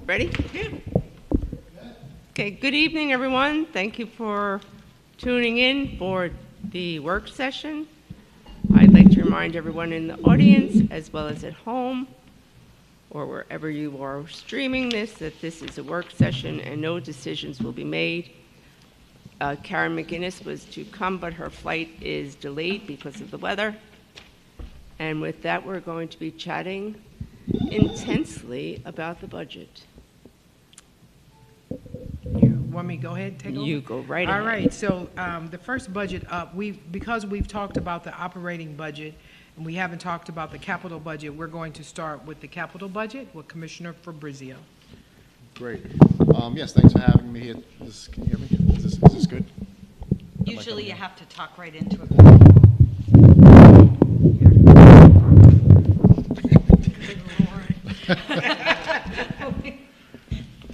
Ready? Okay, good evening, everyone. Thank you for tuning in for the work session. I'd like to remind everyone in the audience, as well as at home, or wherever you are streaming this, that this is a work session and no decisions will be made. Karen McGinnis was to come, but her flight is delayed because of the weather. And with that, we're going to be chatting intensely about the budget. You want me to go ahead and take over? You go right ahead. All right, so the first budget up, because we've talked about the operating budget and we haven't talked about the capital budget, we're going to start with the capital budget with Commissioner Fabrizio. Great. Yes, thanks for having me here. Can you hear me? Is this good? Usually you have to talk right into it.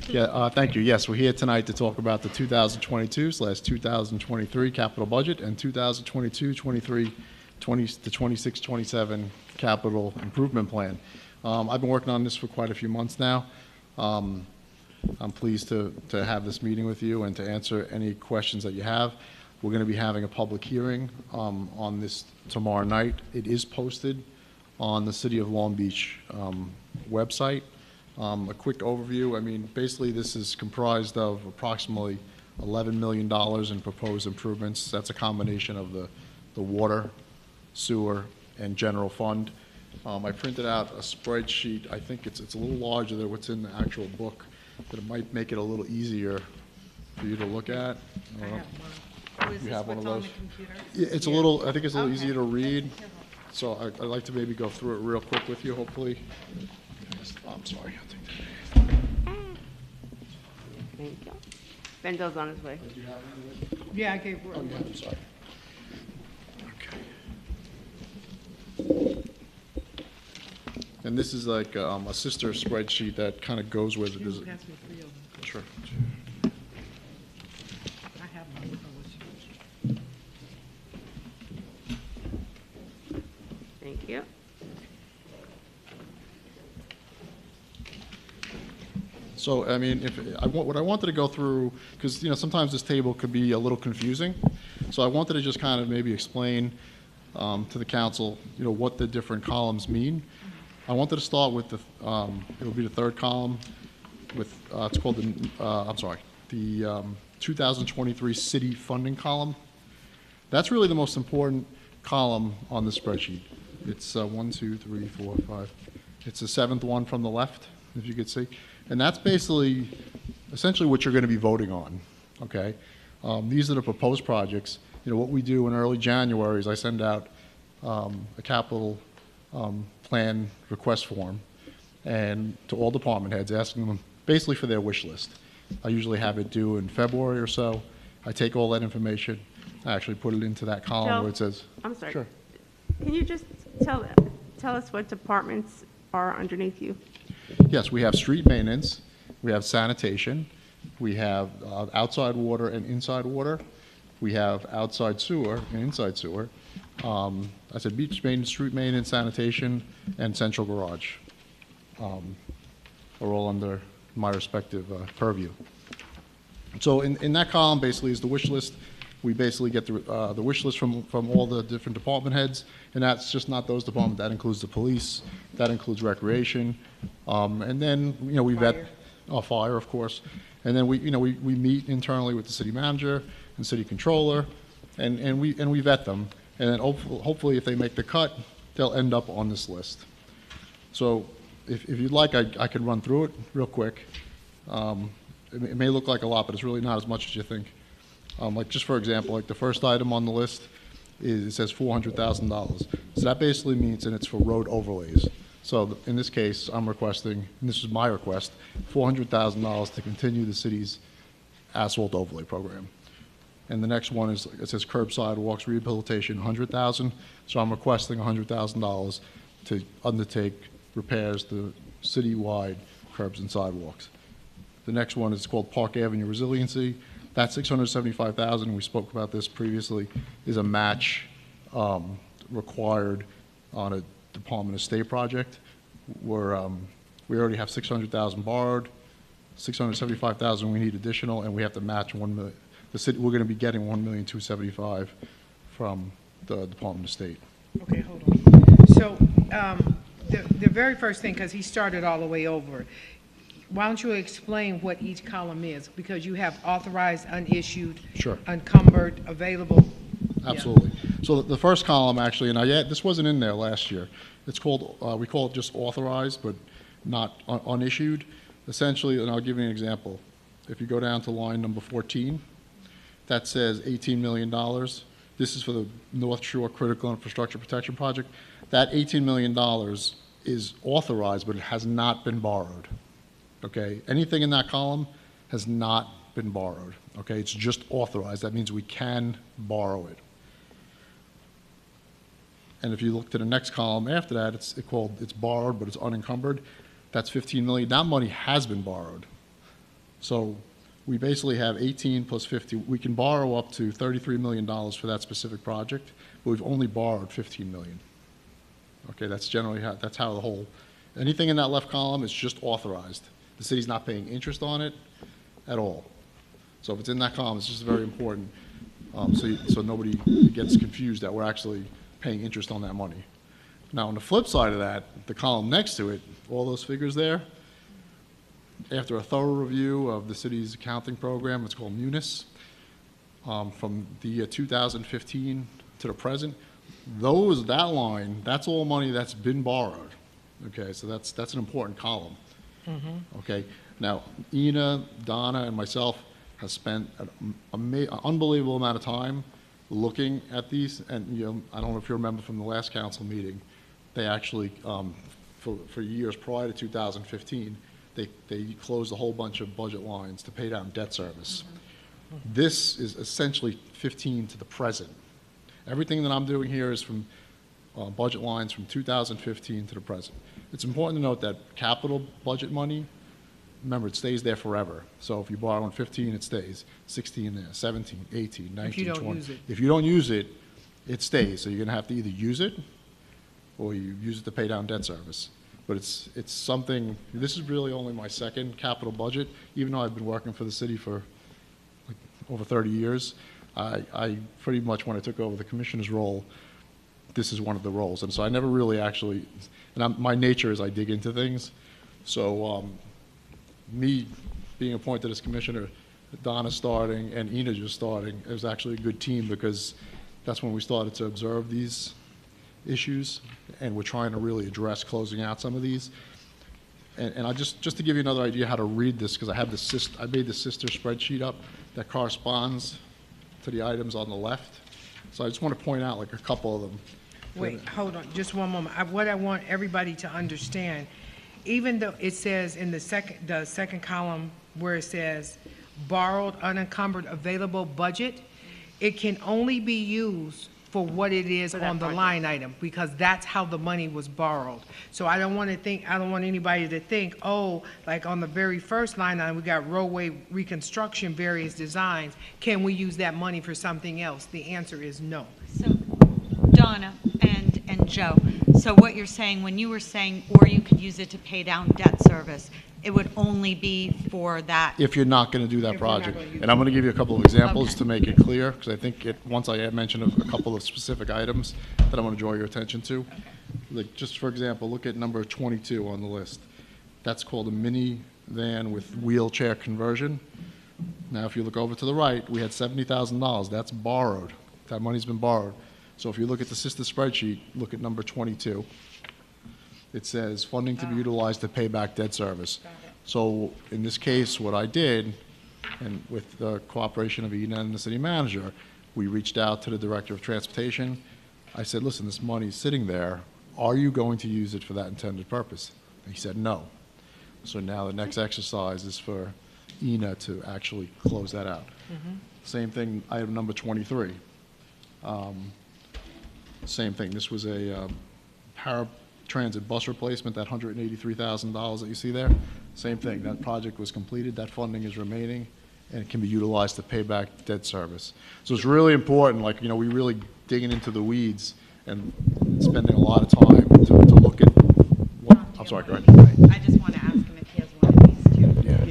Yeah, thank you. Yes, we're here tonight to talk about the 2022/2023 capital budget and 2022-23 to 26-27 capital improvement plan. I've been working on this for quite a few months now. I'm pleased to have this meeting with you and to answer any questions that you have. We're going to be having a public hearing on this tomorrow night. It is posted on the City of Long Beach website. A quick overview, I mean, basically this is comprised of approximately $11 million in proposed improvements. That's a combination of the water, sewer, and general fund. I printed out a spreadsheet. I think it's a little larger than what's in the actual book, but it might make it a little easier for you to look at. I have one. Oh, is You this have one what's of on those? the computer? Yeah, it's a little, I think it's a little Okay. easier to read. So I'd like to maybe go through it real quick with you, hopefully. I'm sorry, I'll take that. Thank you. Bendo's on his way. Yeah, I gave. Oh, yeah, I'm sorry. Okay. And this is like a sister spreadsheet that kind of goes with it. You There's- pass me 3 of them. Sure. I have my Thank you. So, I mean, what I wanted to go through, because, you know, sometimes this table could be a little confusing. So I wanted to just kind of maybe explain to the council, you know, what the different columns mean. I wanted to start with it'll be the third column with, it's called the 2023 city funding column. That's really the most important column on the spreadsheet. It's 1, 2, 3, 4, 5. It's the seventh one from the left, if you could see. And that's basically, essentially what you're going to be voting on, okay? These are the proposed projects. You know, what we do in early January is I send out a capital plan request form and to all department heads, asking them basically for their wish list. I usually have it due in February or so. I take all that information, I actually put it into that column Joe, where it says. I'm sorry. Sure. Can you just tell us what departments are underneath you? Yes, we have street maintenance, we have sanitation, we have outside water and inside water, we have outside sewer and inside sewer. I said beach maintenance, street maintenance, sanitation, and central garage are all under my respective purview. So in that column basically is the wish list. We basically get the wish list from all the different department heads, and that's just not those departments. That includes the police, that includes recreation, and then, you know, we vet fire, of course, and then we meet internally with the city manager and city controller, and we vet them, and then hopefully if they make the cut, they'll end up on this list. So if you'd like, I could run through it real quick. It may look like a lot, but it's really not as much as you think. Like just for example, like the first item on the list is, it says $400,000. So that basically means, and it's for road overlays. So in this case, I'm requesting, and this is my request, $400,000 to continue the city's asphalt overlay program. And the next one is, it says curb sidewalks rehabilitation, $100,000. So I'm requesting $100,000 to undertake repairs to citywide curbs and sidewalks. The next one is called Park Avenue Resiliency. That $675,000, we spoke about this previously, is a match required on a Department of State project where we already have $600,000 borrowed. $675,000 we need additional, and we have to match 1 million. The city, we're gonna be getting $1,275,000 from the Department of State. Okay, hold on. So, the very first thing, because he started all the way over, why don't you explain what each column is? Because you have authorized, unissued. Sure. Encumbered, available. Yeah. Absolutely. So the first column, actually, and this wasn't in there last year. It's called, we call it just authorized, but not unissued. Essentially, and I'll give you an example. If you go down to line number 14, that says $18 million. This is for the North Shore Critical Infrastructure Protection Project. That $18 million is authorized, but it has not been borrowed. Okay? Anything in that column has not been borrowed. Okay? It's just authorized. That means we can borrow it. And if you look to the next column after that, it's borrowed, but it's unencumbered. That's $15 million. That money has been borrowed. So we basically have 18 plus 50. We can borrow up to $33 million for that specific project, but we've only borrowed $15 million. Okay, that's generally that's how the whole, anything in that left column is just authorized. The city's not paying interest on it at all. So if it's in that column, it's just very important, so nobody gets confused that we're actually paying interest on that money. Now, on the flip side of that, the column next to it, all those figures there, after a thorough review of the city's accounting program, it's called Munis, from the year 2015 to the present, that line, that's all money that's been borrowed. Okay, so that's an important column. Okay, now Ina, Donna, and myself have spent an unbelievable amount of time looking at these, and I don't know if you remember from the last council meeting, they actually, for years prior to 2015, they closed a whole bunch of budget lines to pay down debt service. This is essentially 15 to the present. Everything that I'm doing here is from budget lines from 2015 to the present. It's important to note that capital budget money, remember, it stays there forever. So if you borrow in 15, it stays. 16 there, 17, 18, 19, If you don't 20. use it. If you don't use it, it stays. So you're going to have to either use it or you use it to pay down debt service. But it's something, this is really only my second capital budget, even though I've been working for the city for like over 30 years. I pretty much, when I took over the commissioner's role, this is one of the roles. And so I never really actually, and my nature is I dig into things. So me being appointed as commissioner, Donna starting and Ina just starting, it was actually a good team because that's when we started to observe these issues, and we're trying to really address closing out some of these. And I just to give you another idea how to read this, because I made the sister spreadsheet up that corresponds to the items on the left. So I just want to point out like a couple of them. Wait, hold on, just one moment. What I want everybody to understand, even though it says in the second column where it says borrowed, unencumbered, available budget, it can only be used for what it is on the line item, because that's how the money was borrowed. So I don't want anybody to think, oh, like on the very first line item, we got roadway reconstruction, various designs. Can we use that money for something else? The answer is no. So, Donna and Joe, so what you're saying, when you were saying, or you could use it to pay down debt service, it would only be for that? If you're not going to do that If you're not project. gonna use And I'm going to give you a couple of examples Okay. to make it clear, because I think once I mention a couple of specific items that I want to draw your attention to. Like, just for example, look at number 22 on the list. That's called a minivan with wheelchair conversion. Now, if you look over to the right, we had $70,000. That's borrowed. That money's been borrowed. So if you look at the sister spreadsheet, look at number 22. It says funding to be utilized to pay back debt service. So in this case, what I did, and with the cooperation of Ina and the city manager, we reached out to the director of transportation. I said, listen, this money's sitting there. Are you going to use it for that intended purpose? And he said no. So now the next exercise is for Ina to actually close that out. Same thing, item number 23. Same thing. This was a paratransit bus replacement, that $183,000 that you see there. Same thing. That project was completed. That funding is remaining, and it can be utilized to pay back debt service. So it's really important, like, we really digging into the weeds and spending a lot of time to look at what, I'm sorry, go ahead. I just want to ask him if he has one of these too. Yeah.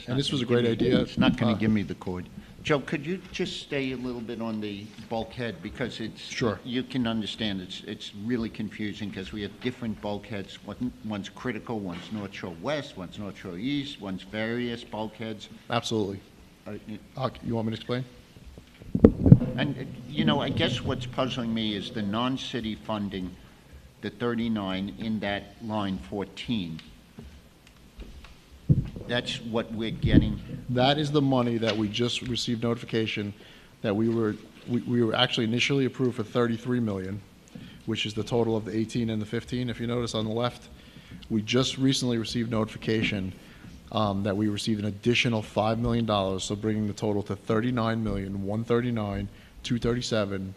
And this was a great idea. It's not going to give me the code. Joe, could you just stay a little bit on the bulkhead, because it's... Sure. You can understand, it's really confusing, because we have different bulkheads. One's critical, one's North Shore West, one's North Shore East, one's various bulkheads. Absolutely. You want me to explain? And, you know, I guess what's puzzling me is the non-city funding, the 39 in that line 14. That's what we're getting. That is the money that we just received notification that we were actually initially approved for 33 million, which is the total of the 18 and the 15. If you notice on the left, we just recently received notification that we received an additional $5 million, so bringing the total to 39,139,237.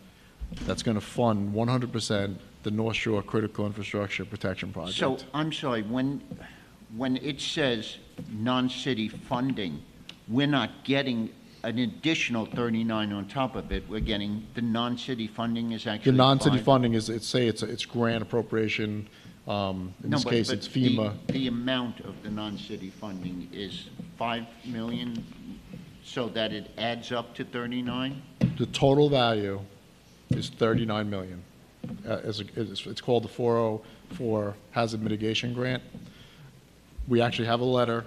That's going to fund 100% the North Shore Critical Infrastructure Protection Project. So, I'm sorry, when it says non-city funding, we're not getting an additional 39 on top of it. We're getting, the non-city funding is actually The non-city 5. funding is, it's grant appropriation. In this case, it's FEMA. The amount of the non-city funding is 5 million, so that it adds up to 39? The total value is 39 million. It's called the 404 Hazard Mitigation Grant. We actually have a letter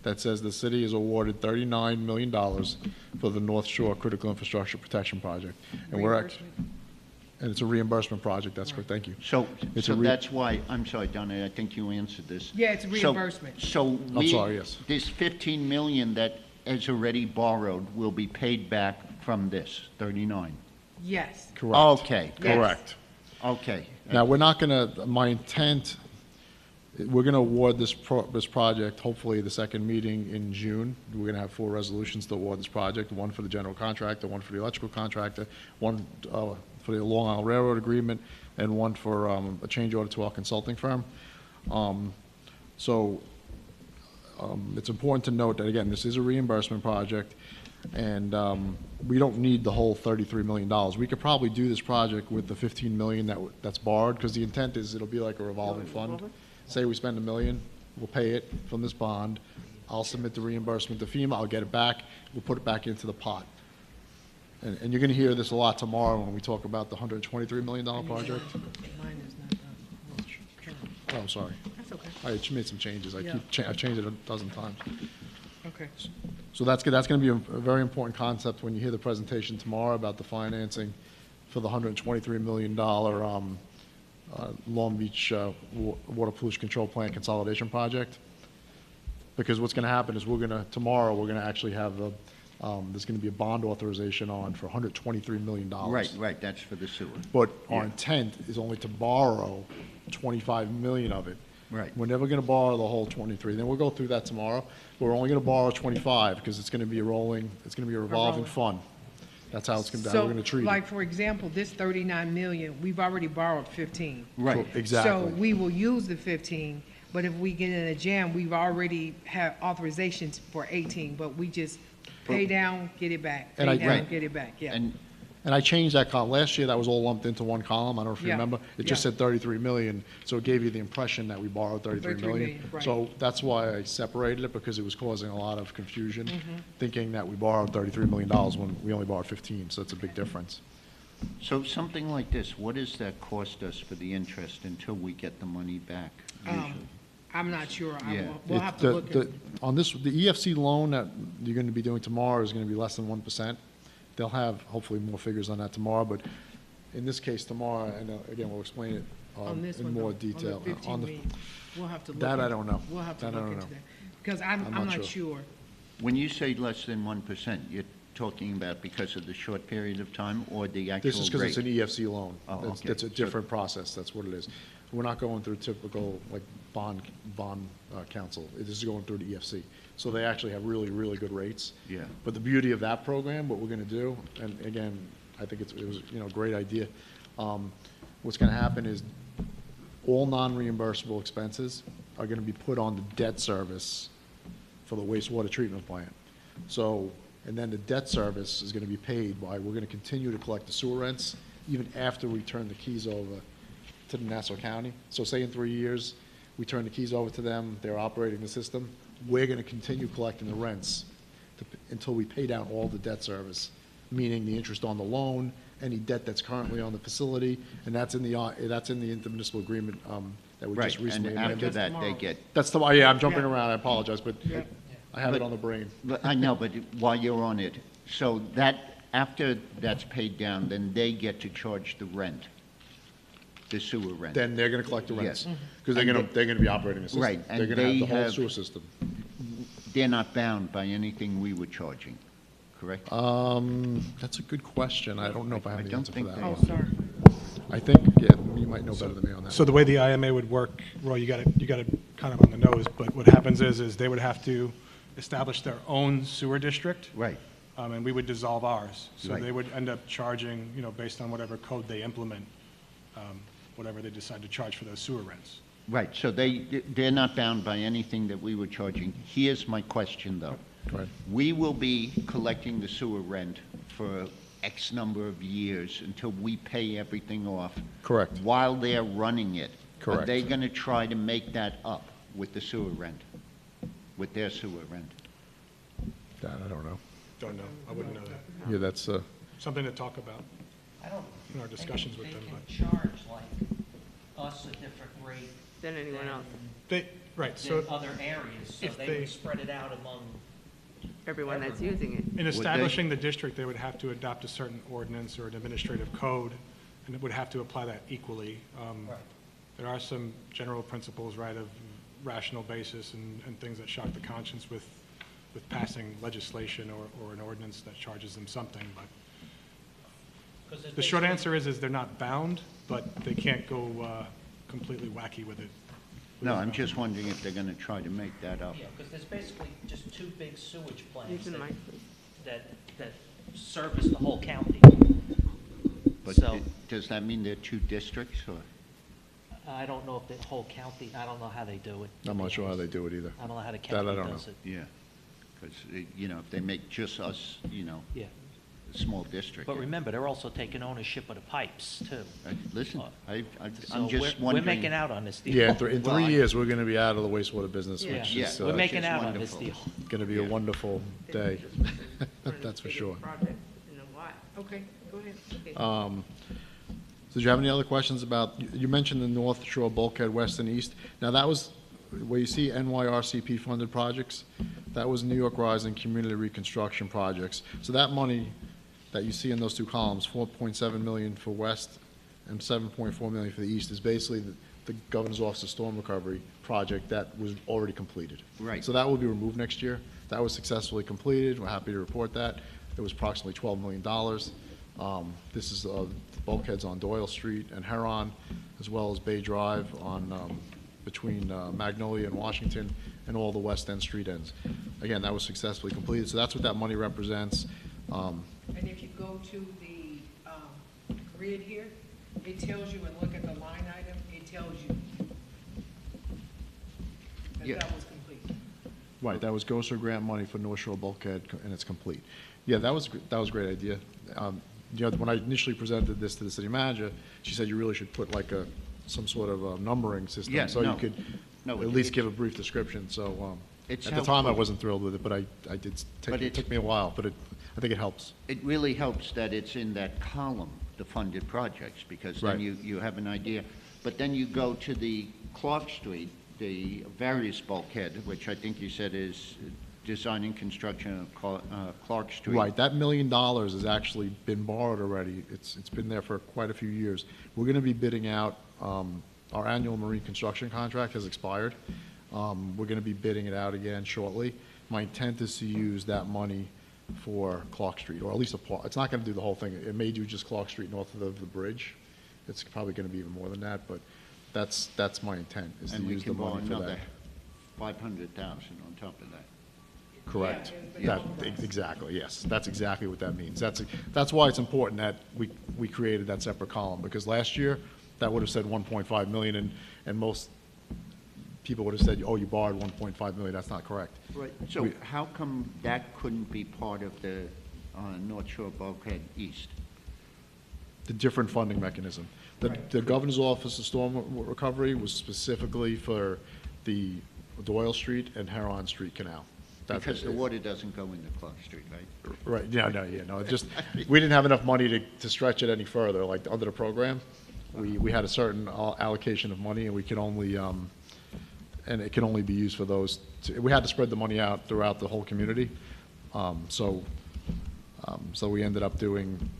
that says the city is awarded $39 million for the North Shore Critical Infrastructure Protection Project. And and it's a reimbursement project, that's correct, thank you. So It's that's why, I'm sorry, Donna, I think you answered this. Yeah, it's reimbursement. So I'm sorry, yes. This 15 million that is already borrowed will be paid back from this 39? Yes. Correct. Okay. Yes. Correct. Okay. Now, we're not gonna, my intent, we're gonna award this project, hopefully the second meeting in June. We're gonna have 4 resolutions to award this project, one for the general contractor, one for the electrical contractor, one for the Long Island Railroad agreement, and one for a change order to our consulting firm. It's important to note that, again, this is a reimbursement project, and we don't need the whole $33 million. We could probably do this project with the 15 million that's borrowed, because the intent is it'll be like a revolving fund. Say we spend $1 million, we'll pay it from this bond. I'll submit the reimbursement to FEMA, I'll get it back, we'll put it back into the pot. And you're gonna hear this a lot tomorrow when we talk about the $123 million project. Mine is not done. Oh, I'm sorry. That's okay. I just made some changes. I've changed it a dozen times. Okay. So that's going to be a very important concept when you hear the presentation tomorrow about the financing for the $123 million Long Beach Water Pollution Control Plant Consolidation Project. Because what's going to happen is tomorrow we're going to actually have there's going to be a bond authorization on for $123 million. Right, that's for the sewer. But our intent is only to borrow 25 million of it. Right. We're never going to borrow the whole 23. Then we'll go through that tomorrow. But we're only going to borrow 25 because it's going to be a revolving fund. That's how we're going to treat So, it. like, for example, this 39 million, we've already borrowed 15. Right. Exactly. So we will use the 15, but if we get in a jam, we've already had authorizations for 18, but we just pay down, get it back, And pay I- down, Right. get it back, yeah. And I changed that column. Last year, that was all lumped into one column. I don't know if you Yeah. remember. It just Yeah. said 33 million, so it gave you the impression that we borrowed 33 33 million. million, right. So that's why I separated it, because it was causing a lot of confusion, Mm-hmm. thinking that we borrowed $33 million when we only borrowed 15, so it's a big difference. So something like this, what does that cost us for the interest until we get the money back usually? I'm not sure. Yeah. We'll have to look at, On this, the EFC loan that you're going to be doing tomorrow is going to be less than 1%. They'll have hopefully more figures on that tomorrow, but in this case tomorrow, and again, we'll explain it on this in one, more though, detail. on the 15 million. We'll have to look. That I at- don't know. We'll have to That I look don't into know. that. Because I'm not not sure. sure. When you say less than 1%, you're talking about because of the short period of time or the actual rate? This is because it's an EFC loan. Oh, okay. It's a different process, that's what it is. We're not going through typical, like, bond council. This is going through the EFC. So they actually have really, really good rates. Yeah. But the beauty of that program, what we're gonna do, and again, I think it was, a great idea. What's gonna happen is all non-reimbursable expenses are gonna be put on the debt service for the wastewater treatment plant. So, and then the debt service is gonna be paid by, we're gonna continue to collect the sewer rents even after we turn the keys over to the Nassau County. So say in 3 years, We turn the keys over to them, they're operating the system. We're gonna continue collecting the rents until we pay down all the debt service, meaning the interest on the loan, any debt that's currently on the facility, and that's in the intermunicipal agreement, that we Right, just recently and amended. after that, they get, That's the, yeah, I'm jumping Yeah. around, I apologize, but Yeah. I have it But- on the brain. but I know, but while you're on it, so that, after that's paid down, then they get to charge the rent, the sewer rent. Then they're gonna collect the rents, Yes. because And they're gonna be operating the system. Right, and They're gonna have they the whole have- sewer system. They're not bound by anything we were charging, correct? That's a good question, I don't know if I I have the don't answer for think that they- Oh, one. sorry. I think, yeah, you might know better than me on that. So the way the IMA would work, Roy, you got it kind of on the nose, but what happens is they would have to establish their own sewer district. Right. And we would dissolve ours. So Right. they would end up charging, based on whatever code they implement, whatever they decide to charge for those sewer rents. Right, so they're not bound by anything that we were charging. Here's my question, though. Go ahead. We will be collecting the sewer rent for X number of years until we pay everything off. Correct. While they're running it. Are Correct. they going to try to make that up with the sewer rent, with their sewer rent? That, I don't know. Don't know, I wouldn't know that. Yeah, that's, Something to talk about I don't in our discussions with them, but They can charge like us a different rate Than anyone else, right, so than other areas, so if they they- would spread it out among, everyone that's using it. in establishing the district, they would have to adopt a certain ordinance or an administrative code, and it would have to apply that equally. Right. There are some general principles, right, of rational basis and things that shock the conscience with passing legislation or an ordinance that charges them something, but 'cause it's the short basically- answer is they're not bound, but they can't go completely wacky with it. No, I'm just wondering if they're going to try to make that up. Yeah, because there's basically just two big sewage plants Using my, that service the whole county. But So- does that mean they're two districts, or? I don't know if the whole county, I don't know how they do it. I'm not sure how they do it either. I don't know how the That I county don't does know. it. Yeah, because, if they make just us, Yeah, a small district. but remember, they're also taking ownership of the pipes, too. Listen, I'm So just we're wondering. making out on this deal. Yeah, in Well, 3 years, we're gonna be out of the wastewater business, Yeah. which Yeah, is, we're making is out on this wonderful. deal. gonna be a Yeah. wonderful day. one of the That's for biggest sure. projects in a while. Okay, go ahead. Okay. So did you have any other questions about, you mentioned the North Shore Bulkhead West and East. Now, that was, where you see NYRCP-funded projects, that was New York Rising Community Reconstruction Projects. So that money that you see in those two columns, 4.7 million for West and 7.4 million for the East, is basically the Governor's Office of Storm Recovery project that was already completed. Right. So that will be removed next year. That was successfully completed. We're happy to report that. It was approximately $12 million. This is the bulkheads on Doyle Street and Heron, as well as Bay Drive on, between Magnolia and Washington, and all the West End street ends. Again, that was successfully completed, so that's what that money represents. And if you go to the grid here, it tells you, and look at the line item, it tells you Yeah. that was complete. Right, that was GOSER grant money for North Shore Bulkhead, and it's complete. Yeah, that was a great idea. When I initially presented this to the city manager, she said you really should put like some sort of a numbering system. Yeah, So you no. could No, at it- least it- give a brief description, so, It's at the time, I helpful. wasn't thrilled with it, but it took me a while, but I think it helps. It really helps that it's in that column, the funded projects, because then Right. you have an idea. But then you go to the Clark Street, the various bulkhead, which I think you said is design and construction of Clark Street. Right, that $1 million has actually been borrowed already. It's been there for quite a few years. We're going to be bidding out, our annual marine construction contract has expired. We're going to be bidding it out again shortly. My intent is to use that money for Clark Street, or at least a part. It's not going to do the whole thing. It may do just Clark Street north of the bridge. It's probably going to be even more than that, but that's my intent, is to And we use the can borrow money for another that. 500,000 on top of that. Correct. Yeah. Exactly, yes. That's exactly what that means. That's why it's important that we created that separate column, because last year, that would have said 1.5 million, and most people would have said, oh, you borrowed 1.5 million. That's not correct. Right. So how come that couldn't be part of the North Shore Bulkhead East? The different funding mechanism. The governor's office of storm recovery was specifically for the Doyle Street and Heron Street Canal. That's Because it. the water doesn't go into Clark Street, right? Right, no, it just, we didn't have enough money to stretch it any further, like, under the program. We had a certain allocation of money, and we could only, and it can only be used for those, we had to spread the money out throughout the whole community. So we ended up doing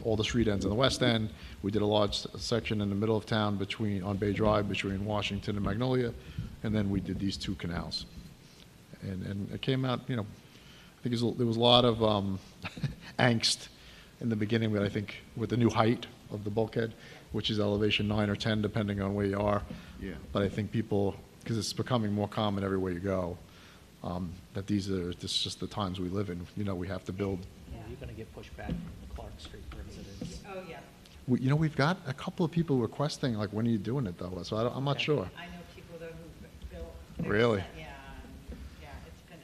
all the street ends in the west end. We did a large section in the middle of town on Bay Drive, between Washington and Magnolia, and then we did these two canals. And it came out, I think there was a lot of angst in the beginning, but I think with the new height of the bulkhead, which is elevation 9 or 10, depending on where you are. Yeah. But I think people, because it's becoming more common everywhere you go, that this is just the times we live in. We have to build. Yeah, you're gonna get pushback from the Clark Street residents. Oh, yeah. We've got a couple of people requesting, like, when are you doing it, though? So I'm not sure. I know people though who built. Really?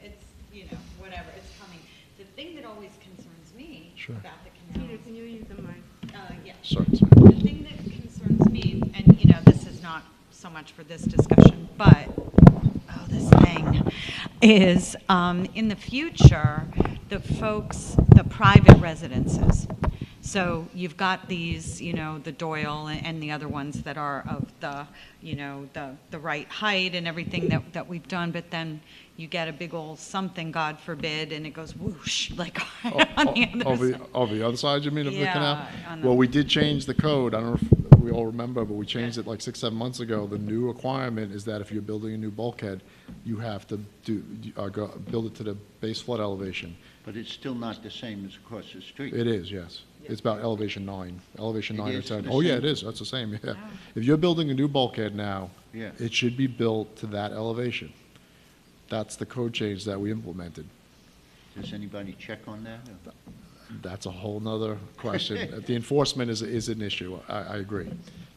It's whatever, it's coming. The thing that always concerns me Sure. about the Peter, canals. can you use the mic? Yeah. Sorry. The thing that concerns me, and this is not so much for this discussion, but, this thing, is in the future, the private residences. So you've got these, the Doyle and the other ones that are of the, the right height and everything that we've done, but then you get a big old something, God forbid, and it goes whoosh, like on the other side. The other side, you mean, of the Yeah, canal? on the- Well, we did change the code. I don't know if we all remember, but we changed it like 6, 7 months ago. The new requirement is that if you're building a new bulkhead, you have to build it to the base flood elevation. But it's still not the same as across the street. It is, yes. It's about elevation 9, elevation It 9 or is 10. the Oh, yeah, same? it is. That's the same, yeah. If you're building a new bulkhead now, Yeah. it should be built to that elevation. That's the code change that we implemented. Does anybody check on that? That's a whole nother question. The enforcement is an issue, I agree.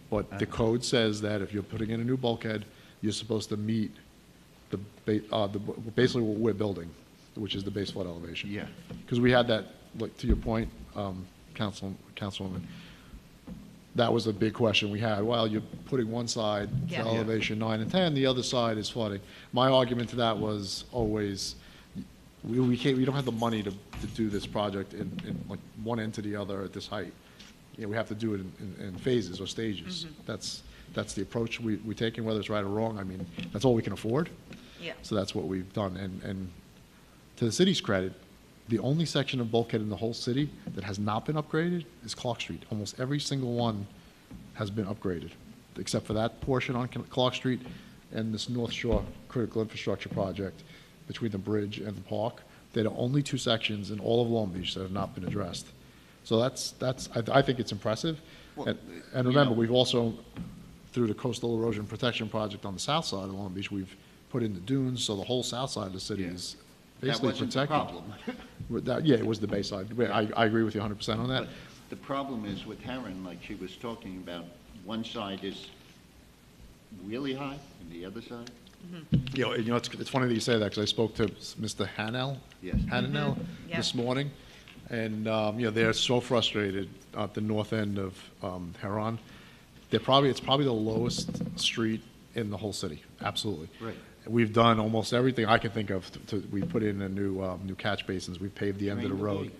But the code says that if you're putting in a new bulkhead, you're supposed to meet basically what we're building, which is the base flood elevation. Yeah. Because we had that, like, to your point, Councilwoman, that was a big question we had. Well, you're putting one side to Yeah. elevation 9 and 10, the other side is flooding. My argument to that was always, we don't have the money to do this project in like one end to the other at this height. We have to do it in phases or stages. That's the approach we take, and whether it's right or wrong, I mean, that's all we can afford. Yeah. So that's what we've done. And to the city's credit, the only section of bulkhead in the whole city that has not been upgraded is Clark Street. Almost every single one has been upgraded, except for that portion on Clark Street and this North Shore Critical Infrastructure Project between the bridge and the park. They're the only two sections in all of Long Beach that have not been addressed. So I think it's impressive. Well, And remember, we've also, through the Coastal Erosion Protection Project on the south side of Long Beach, we've put in the dunes, so the whole south side of the city is basically That wasn't the protected. problem. Yeah, it was the bay side. I agree with you 100% on that. But the problem is with Heron, like she was talking about, one side is really high and the other side? It's funny that you say that, because I spoke to Mr. Hanel. Yes. Hanel Yeah. this morning, and, they're so frustrated at the north end of Heron. It's probably the lowest street in the whole city, absolutely. Right. We've done almost everything I can think of. We put in a new catch basins, we paved the end of the Drained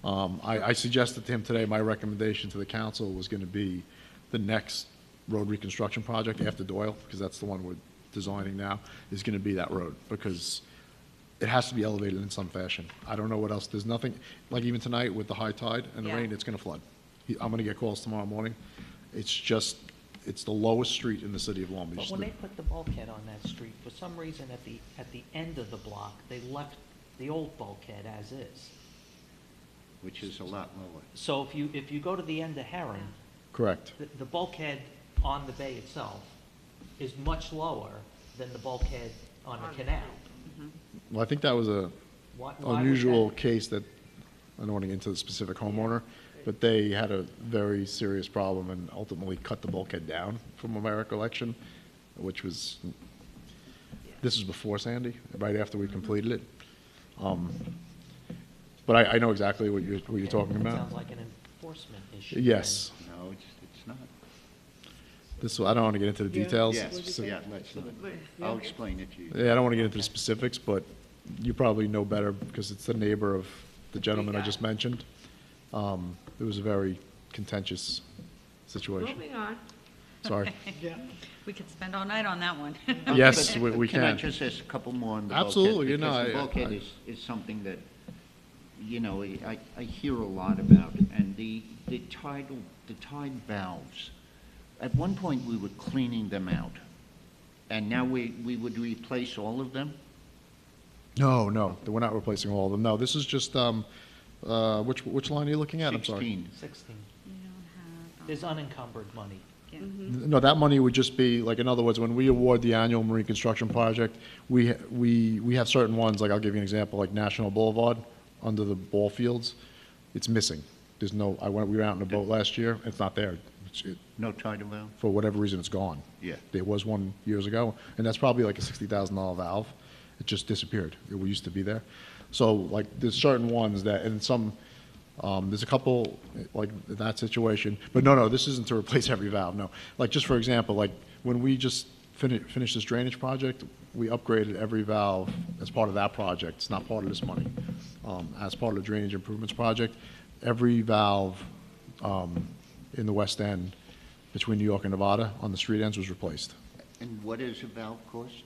the road. I suggested to him today, my recommendation to the council was going to be the next road reconstruction project after Doyle, because that's the one we're designing now, is going to be that road, because it has to be elevated in some fashion. I don't know what else. There's nothing, like even tonight with the high tide and the Yeah. rain, it's going to flood. I'm going to get calls tomorrow morning. It's the lowest street in the city of Long Beach. But when they put the bulkhead on that street, for some reason at the end of the block, they left the old bulkhead as is. Which is a lot lower. So if you go to the end of Heron, Correct. the bulkhead on the bay itself is much lower than the bulkhead on the canal. Well, I think that was a Why would unusual that- case that, I don't want to get into the specific homeowner, but they had a very serious problem and ultimately cut the bulkhead down, from my recollection, which was, this was before Sandy, right after we completed it. But I know exactly what you're talking It about. sounds like an enforcement issue. Yes. No, it's not. This, I don't want to get into the details. Yes, yeah, let's not. I'll explain it to you. Yeah, I don't want to get into the specifics, but you probably know better because it's the neighbor of the gentleman I just mentioned. It was a very contentious situation. Moving on. Sorry. We could spend all night on that one. Yes, But we Can I can. just ask a couple more on the bulkhead? Absolutely, you know, Because the I- bulkhead is something that, you know, I hear a lot about. And the tide valves, at one point, we were cleaning them out. And now we would replace all of them? No, we're not replacing all of them. No, this is just, which line are you looking at? I'm sorry. 16. 16. You don't have, There's unencumbered money. yeah. No, that money would just be, like, in other words, when we award the annual marine construction project, we have certain ones, like, I'll give you an example, like National Boulevard, under the ball fields, it's missing. There's no, we were out in a boat last year, it's not there. No tidal valve? For whatever reason, it's gone. Yeah. There was one years ago, and that's probably like a $60,000 valve. It just disappeared. It used to be there. So, like, there's certain ones that, and some, there's a couple, like, that situation. But no, this isn't to replace every valve, no. Like, just for example, like, when we just finished this drainage project, we upgraded every valve as part of that project. It's not part of this money. As part of the drainage improvements project, every valve in the west end between New York and Nevada on the street ends was replaced. And what does a valve cost?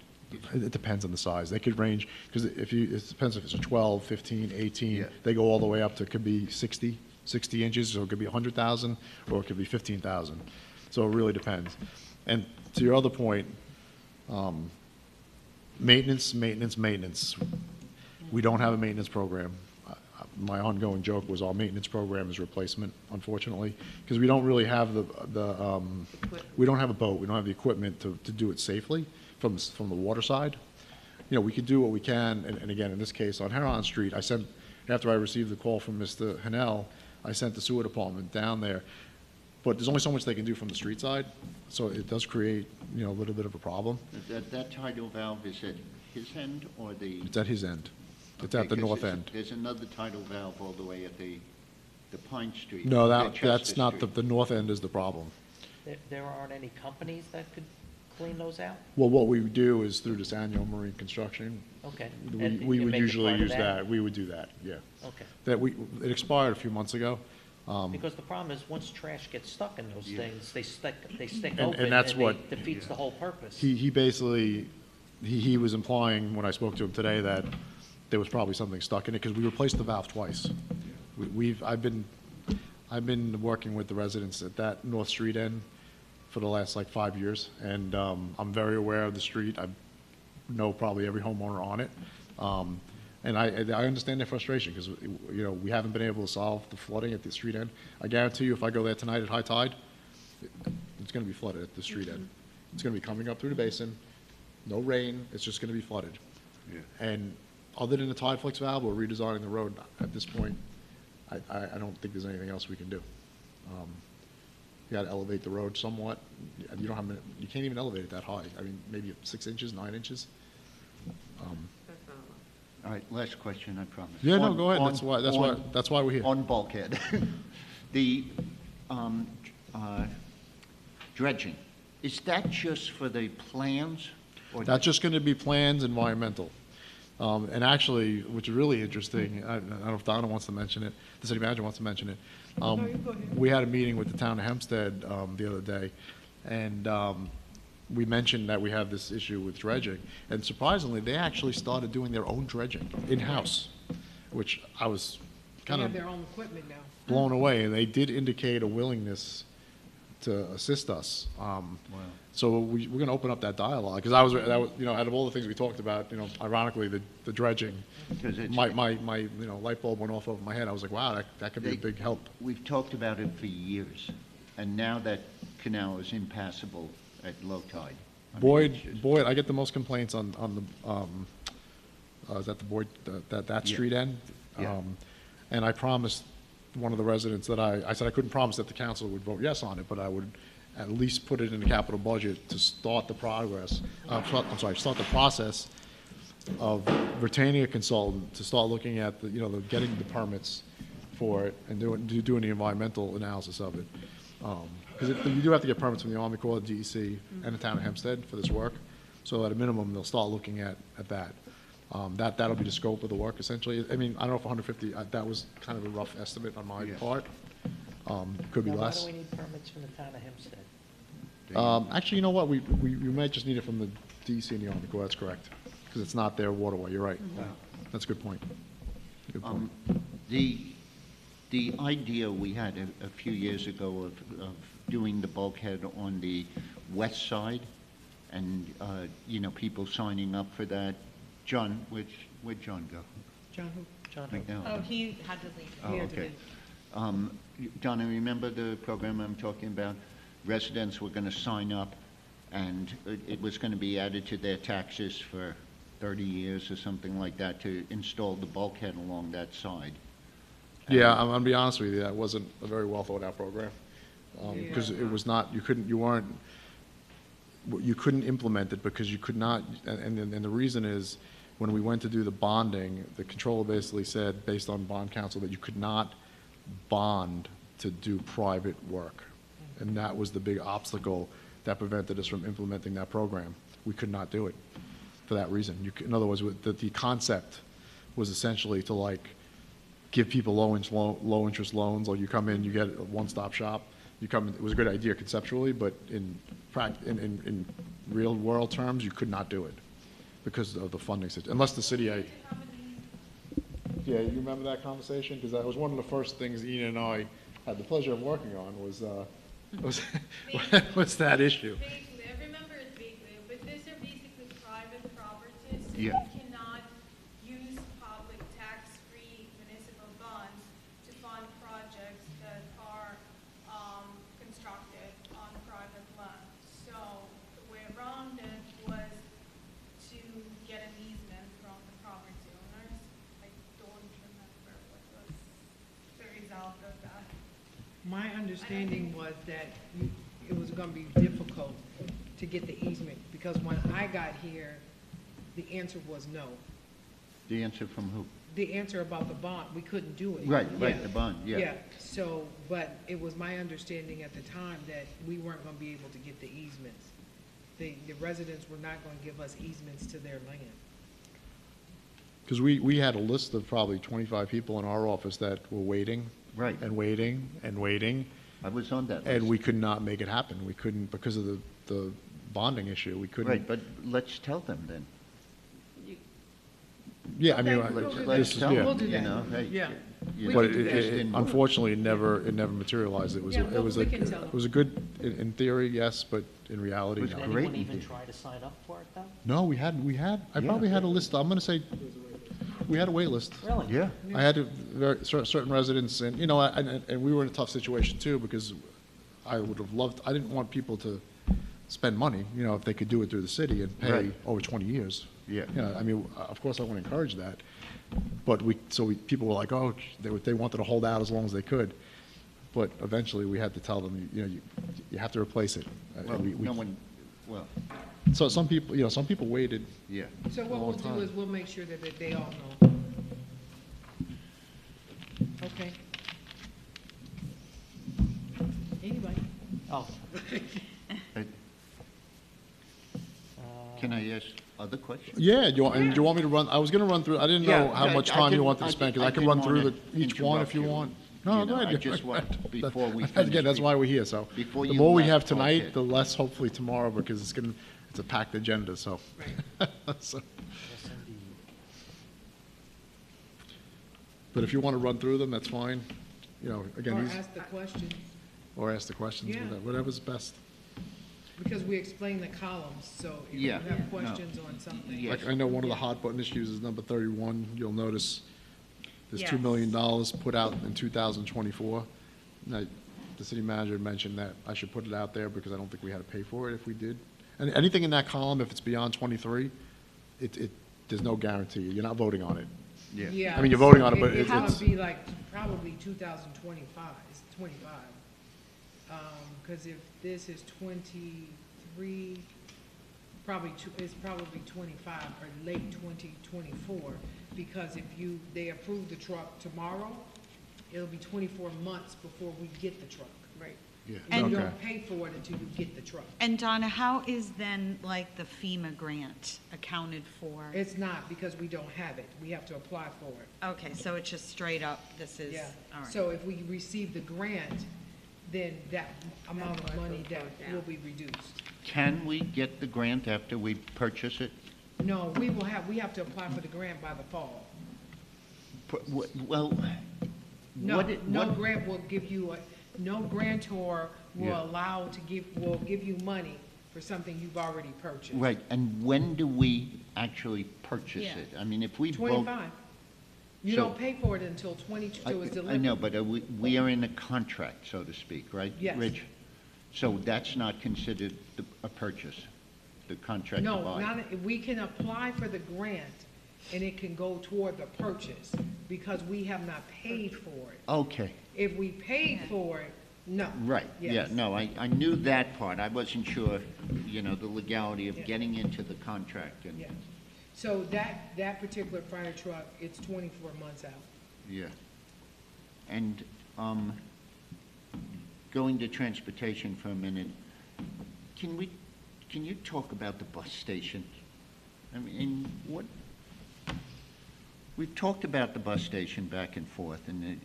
It depends on the size. They could range, because it depends if it's a 12, 15, 18. Yeah. They go all the way up to, it could be 60 inches, so it could be 100,000, or it could be 15,000. So it really depends. And to your other point, maintenance. We don't have a maintenance program. My ongoing joke was our maintenance program is replacement, unfortunately, because we don't really have we don't have a boat. We don't have the equipment to do it safely from the water side. You know, we could do what we can, and again, in this case, on Heron Street, after I received the call from Mr. Hanel, I sent the sewer department down there. But there's only so much they can do from the street side, so it does create, you know, a little bit of a problem. That tidal valve is at his end or the? It's at his end. It's Okay, at the 'cause north end. There's another tidal valve all the way at the Pine Street. No, Chester that's not, Street. the north end is the problem. There aren't any companies that could clean those out? Well, what we do is through this annual marine construction, Okay. we And we you would make it usually part of use that. We would do that, yeah. Okay. It expired a few months ago. Because the problem is, once trash gets stuck in those things, they stick And open, that's and what- it defeats the whole purpose. He basically, he was implying, when I spoke to him today, that there was probably something stuck in it, because we replaced the valve twice. I've been working with the residents at that North Street end for the last, like, 5 years, and I'm very aware of the street. I know probably every homeowner on it. And I understand their frustration, because, you know, we haven't been able to solve the flooding at the street end. I guarantee you, if I go there tonight at high tide, it's gonna be flooded at the street end. It's gonna be coming up through the basin, no rain, it's just gonna be flooded. And other than the tide flex valve or redesigning the road, at this point, I don't think there's anything else we can do. You gotta elevate the road somewhat. You can't even elevate it that high. I mean, maybe 6 inches, 9 inches. All right, last question, I promise. Yeah, no, On- go ahead. on- That's why we're here. On bulkhead. The dredging, is that just for the plans? Or That's just going to be plans, environmental. And actually, which is really interesting, I don't know if Donna wants to mention it, the city manager wants to mention it. We had a meeting with the town of Hempstead the other day, and we mentioned that we have this issue with dredging. And surprisingly, they actually started doing their own dredging in-house, which I was They kind have of their own equipment now. blown away. And they did indicate a willingness to assist us. So we're going to open up that dialogue, because you know, out of all the things we talked about, you know, ironically, the dredging, 'Cause it's- my you know, light bulb went off over my head. I was like, wow, that could be a big help. We've talked about it for years, and now that canal is impassable at low tide. I mean, it's just- Boyd, I get the most complaints on the, is that the Boyd, that Yeah. street end? Yeah. And I promised one of the residents that I said I couldn't promise that the council would vote yes on it, but I would at least put it in the capital budget to start the start the process of retaining a consultant to start looking at getting the permits for it and doing the environmental analysis of it. because you do have to get permits from the Army Corps, the DEC, and the town of Hempstead for this work. So at a minimum, they'll start looking at that. That'll be the scope of the work, essentially. I mean, I don't know if 150, that was kind of a rough estimate on my part. Could be Now, less. why do we need permits from the town of Hempstead? Actually, you know what, we might just need it from the DEC and the Army Corps, that's correct, because it's not their waterway, you're right. That's a good point. Good point. The idea we had a few years ago of doing the bulkhead on the west side, and, you know, people signing up for that. John, where'd John go? John, who? John, McDowell. Oh, he had to leave. Oh, okay. John, I remember the program I'm talking about? Residents were going to sign up, and it was going to be added to their taxes for 30 years or something like that to install the bulkhead along that side. Yeah, I'm gonna be honest with you, that wasn't a very well thought out program. Because it was not, you couldn't implement it because you could not, and the reason is, when we went to do the bonding, the controller basically said, based on bond counsel, that you could not bond to do private work. And that was the big obstacle that prevented us from implementing that program. We could not do it for that reason. In other words, the concept was essentially to like give people low interest loans, like you come in, you get a one-stop shop. You come in, it was a good idea conceptually, but in real world terms, you could not do it because of the funding situation, unless the city. Yeah, you remember that conversation? Because that was one of the first things Ian and I had the pleasure of working on was that issue. Vaguely, I remember it vaguely, but these are basically private properties, so Yeah. you cannot use public tax-free municipal bonds to fund projects that are constructed on private land. So the way around it was to get an easement from the property owners. I don't remember what was the result of that. My understanding was that it was gonna be difficult to get the easement, because when I got here, the answer was no. The answer from who? The answer about the bond, we couldn't do it. Right, Yeah. the bond, yeah. Yeah, so, but it was my understanding at the time that we weren't gonna be able to get the easements. The residents were not gonna give us easements to their land. Because we had a list of probably 25 people in our office that were waiting. Right. And waiting and waiting, I was on that list. and we could not make it happen. We couldn't, because of the bonding issue, we couldn't. Right, but let's tell them then. Yeah, I mean, Okay, we'll do that. Let's this is, tell yeah. We'll them, do you that. know, hey. Yeah. you We know, But can do that. unfortunately, it never materialized. It was, Yeah, it was we like, can tell it was a good, in theory, yes, but in reality, Was no. Did great anyone even idea. try to sign up for it, though? No, I probably had a list, I'm gonna say, we had a wait list. Really? Yeah, I had certain residents, and, you know, and we were in a tough situation too, because I would have loved, I didn't want people to spend money, you know, if they could do it through the city and pay Right. over 20 years. Yeah. You know, I mean, of course I want to encourage that, but people were like, oh, they wanted to hold out as long as they could. But eventually we had to tell them, you know, you have to replace it. well, no one, well, So some people waited. yeah. So what All we'll the do time. is we'll make sure that they all know. Okay. Anybody? Oh, Uh, Can I ask other questions? Yeah, do you want me to run, I was gonna run through, I didn't know Yeah, how I- much I time you didn't- wanted to I spend, di- because I I can didn't run through wanna each one if you interrupt want. you. No, You go know, ahead. I just want, before we Again, finish, that's why we're here, so. before The you more we left, have tonight, okay. the less hopefully tomorrow, because it's a packed agenda, so. So, yes, indeed. but if you want to run through them, that's fine. You know, again, Or these, ask the question, or ask the questions, Yeah. whatever's best. because we explain the columns, so if you Yeah. have No. questions on something. Yeah. Like, I know one of the hot button issues is number 31. You'll notice there's $2 Yes. million put out in 2024. Now, the city manager mentioned that I should put it out there because I don't think we had to pay for it if we did. And anything in that column, if it's beyond 23, there's no guarantee. You're not voting on it. Yeah. Yeah. I mean, you're voting on it, so but it's it's- gonna be like probably 2025, it's 25. Because if this is 23, it's probably 25 or late 2024, because if they approve the truck tomorrow, it'll be 24 months before we get the truck. Right. Yeah, And- You okay. don't pay for it until you get the truck. And Donna, how is then like the FEMA grant accounted for? It's not, because we don't have it. We have to apply for it. Okay, so it's just straight up, this is, Yeah. all right. So if we receive the grant, then that amount of money that will be reduced. Can we get the grant after we purchase it? No, we have to apply for the grant by the fall. Well, No, what, no what, grant will give you, no grantor Yeah. will give you money for something you've already purchased. right, and when do we actually purchase Yeah. it? I mean, if we vote. 25. You So- don't pay for it until 22, till it's delivered. I know, but we are in a contract, so to speak, right? Yes. Rich? So that's not considered a purchase, the contract to No, buy? not, we can apply for the grant, and it can go toward the purchase, because we have not paid for it. Okay, If we paid for it, no. right, yeah, Yes. no, I knew that part. I wasn't sure, the legality of Yeah. getting into the contract and, Yeah. So that particular fire truck, it's 24 months out. yeah. And, going to transportation for a minute, can you talk about the bus station? I mean, we've talked about the bus station back and forth, and,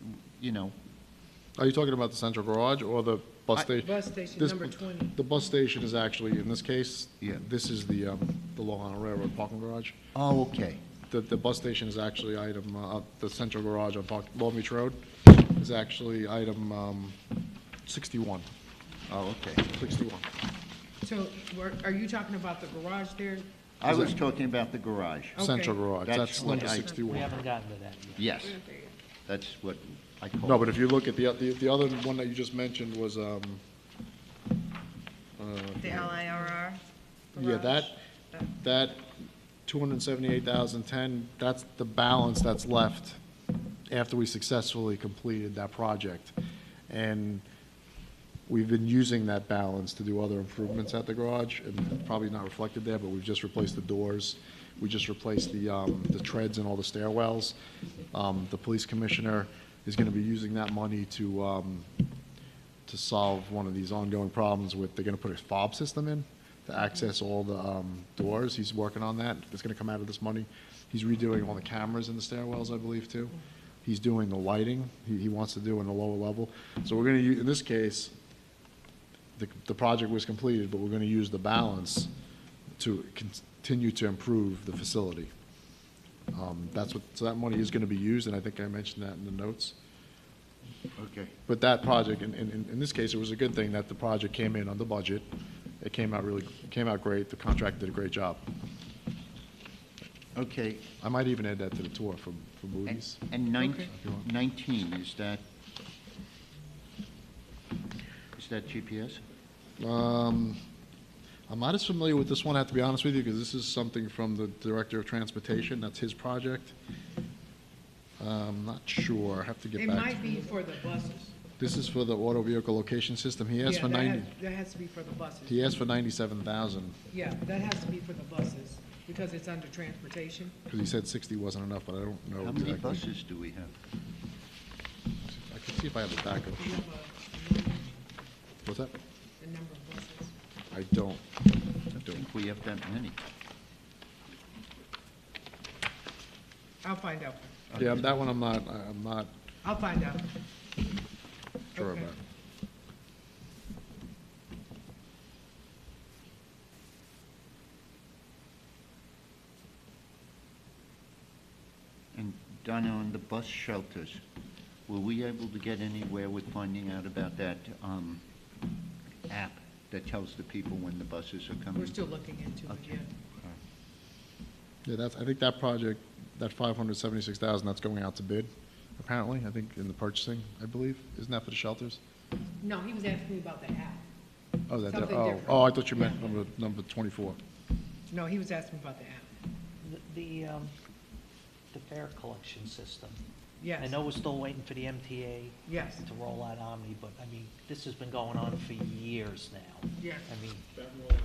Are you talking about the central garage or the bus station? Bus station This- number 20. The bus station is actually, in this case, Yeah. this is the Long Island Railroad parking garage. oh, okay. The bus station is actually item, the central garage on Long Beach Road is actually item 61. Oh, okay. 61. So are you talking about the garage there? I was talking about the garage. Okay. Central garage, That's that's what number I- We 61. haven't gotten to that yet. Yes, that's what I call. No, but if you look at the other one that you just mentioned was, The LIRR? yeah, garage? that 278,010, that's the balance that's left after we successfully completed that project. And we've been using that balance to do other improvements at the garage, and it's probably not reflected there, but we've just replaced the doors. We just replaced the treads in all the stairwells. The police commissioner is gonna be using that money to solve one of these ongoing problems with, they're gonna put a fob system in to access all the doors. He's working on that. It's gonna come out of this money. He's redoing all the cameras in the stairwells, I believe, too. He's doing the lighting, he wants to do in the lower level. So we're gonna use, in this case, the project was completed, but we're gonna use the balance to continue to improve the facility. So that money is gonna be used, and I think I mentioned that in the notes. Okay. But that project, in this case, it was a good thing that the project came in under budget. It came out great, the contractor did a great job. Okay, I might even add that to the tour for Moody's. and 19, is that GPS? I'm not as familiar with this one, I have to be honest with you, because this is something from the Director of Transportation, that's his project. I'm not sure, I have to get It back. might be for the buses. This is for the auto vehicle location system, he asked Yeah, for that 90, That has to be for the buses. he asked for 97,000, Yeah, that has to be for the buses, because it's under transportation. because he said 60 wasn't enough, but I don't know How many exactly. buses do we have? I can see if I have the backup. Do you have What's that? the number of buses? I don't. I think we have that many. I'll find out. Yeah, that one I'm not I'll find out. sure Okay. about. And Donna, on the bus shelters, were we able to get anywhere with finding out about that app that tells the people when the buses are coming? We're still looking into it, Okay. yeah. Yeah, I think that project, that 576,000, that's going out to bid, apparently, I think in the purchasing, I believe. Isn't that for the shelters? No, he was asking me about the app. Oh, that, Something oh, different. oh, I thought you meant Yeah. number 24. No, he was asking about the app. The fare collection system. Yes. I know we're still waiting for the MTA Yes. to roll out Omni, but I mean, this has been going on for years now. Yes. I mean, That rollout is,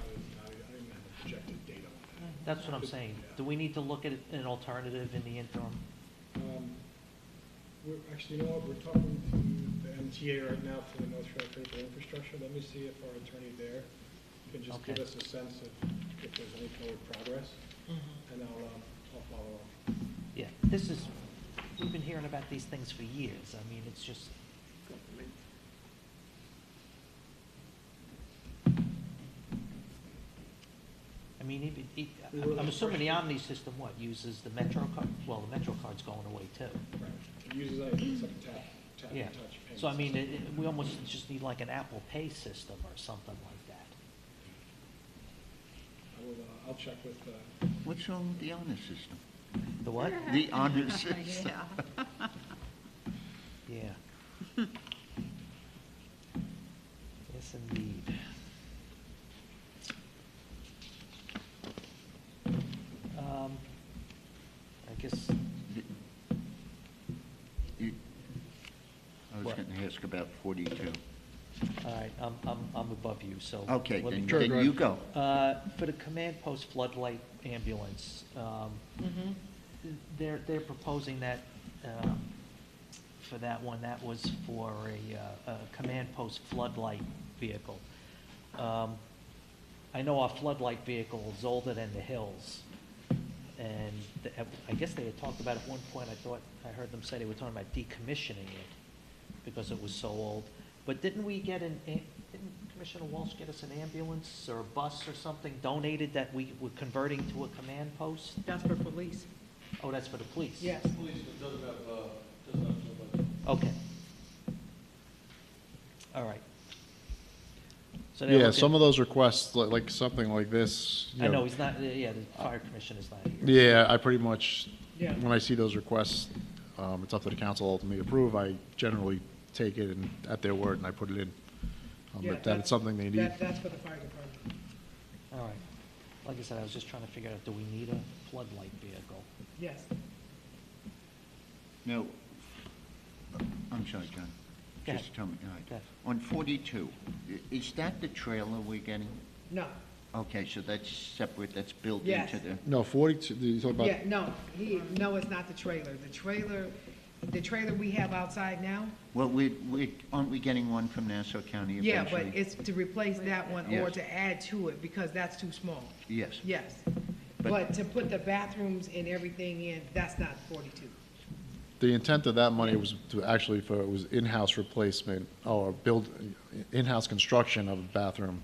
I don't even have a projected date on that. that's what I'm saying. Do we need to look at an alternative in the interim? We're, actually, you know what, we're talking to the TA right now for the North Shore Critical Infrastructure. Let me see if our attorney there can just give Okay. us a sense of if there's any forward progress, and I'll follow up. Yeah, this is, we've been hearing about these things for years. I mean, it's just, I mean, I'm assuming the Omni system, what, uses the Metro card? Well, the Metro card's going away too. Right. It uses like, it's like a tap Yeah. and touch payment So I mean, system. we almost just need like an Apple Pay system or something like that. I'll check with, What's wrong with the honor system? The what? The honor system. Yeah. Yes, indeed. I guess, I was What? going to ask about 42. all right, I'm above you, so. Okay, let me- then you go. For the command post floodlight ambulance, they're proposing that, for that one, that was for a command post floodlight vehicle. I know our floodlight vehicle is older than the Hills, and I guess they had talked about at one point, I heard them say they were talking about decommissioning it because it was so old. But didn't Commissioner Walsh get us an ambulance or a bus or something donated that we were converting to a command post? That's for police. Oh, that's for the police? Yes. Okay. All right. So they're Yeah, looking- some of those requests, like something like this. you I know, he's not, yeah, the fire commissioner's not here. Yeah, I pretty much, Yeah. when I see those requests, it's up to the council to ultimately approve. I generally take it and at their word and I put it in. Yeah, But that's something they need. That's for the fire department. All right. Like I said, I was just trying to figure out, do we need a floodlight vehicle? Yes. Now, I'm sorry, John. Go Just ahead. tell me, all right. Go ahead. On 42, is that the trailer we're getting? No. Okay, so that's separate, that's built Yes. into the, No, 42, you talk about, Yeah, no, no, it's not the trailer. The trailer we have outside now, well, aren't we getting one from Nassau County yeah, eventually? but it's to replace that one or Yes. to add to it because that's too small. Yes. Yes. But- But to put the bathrooms and everything in, that's not 42. the intent of that money was to actually it was in-house replacement or in-house construction of a bathroom.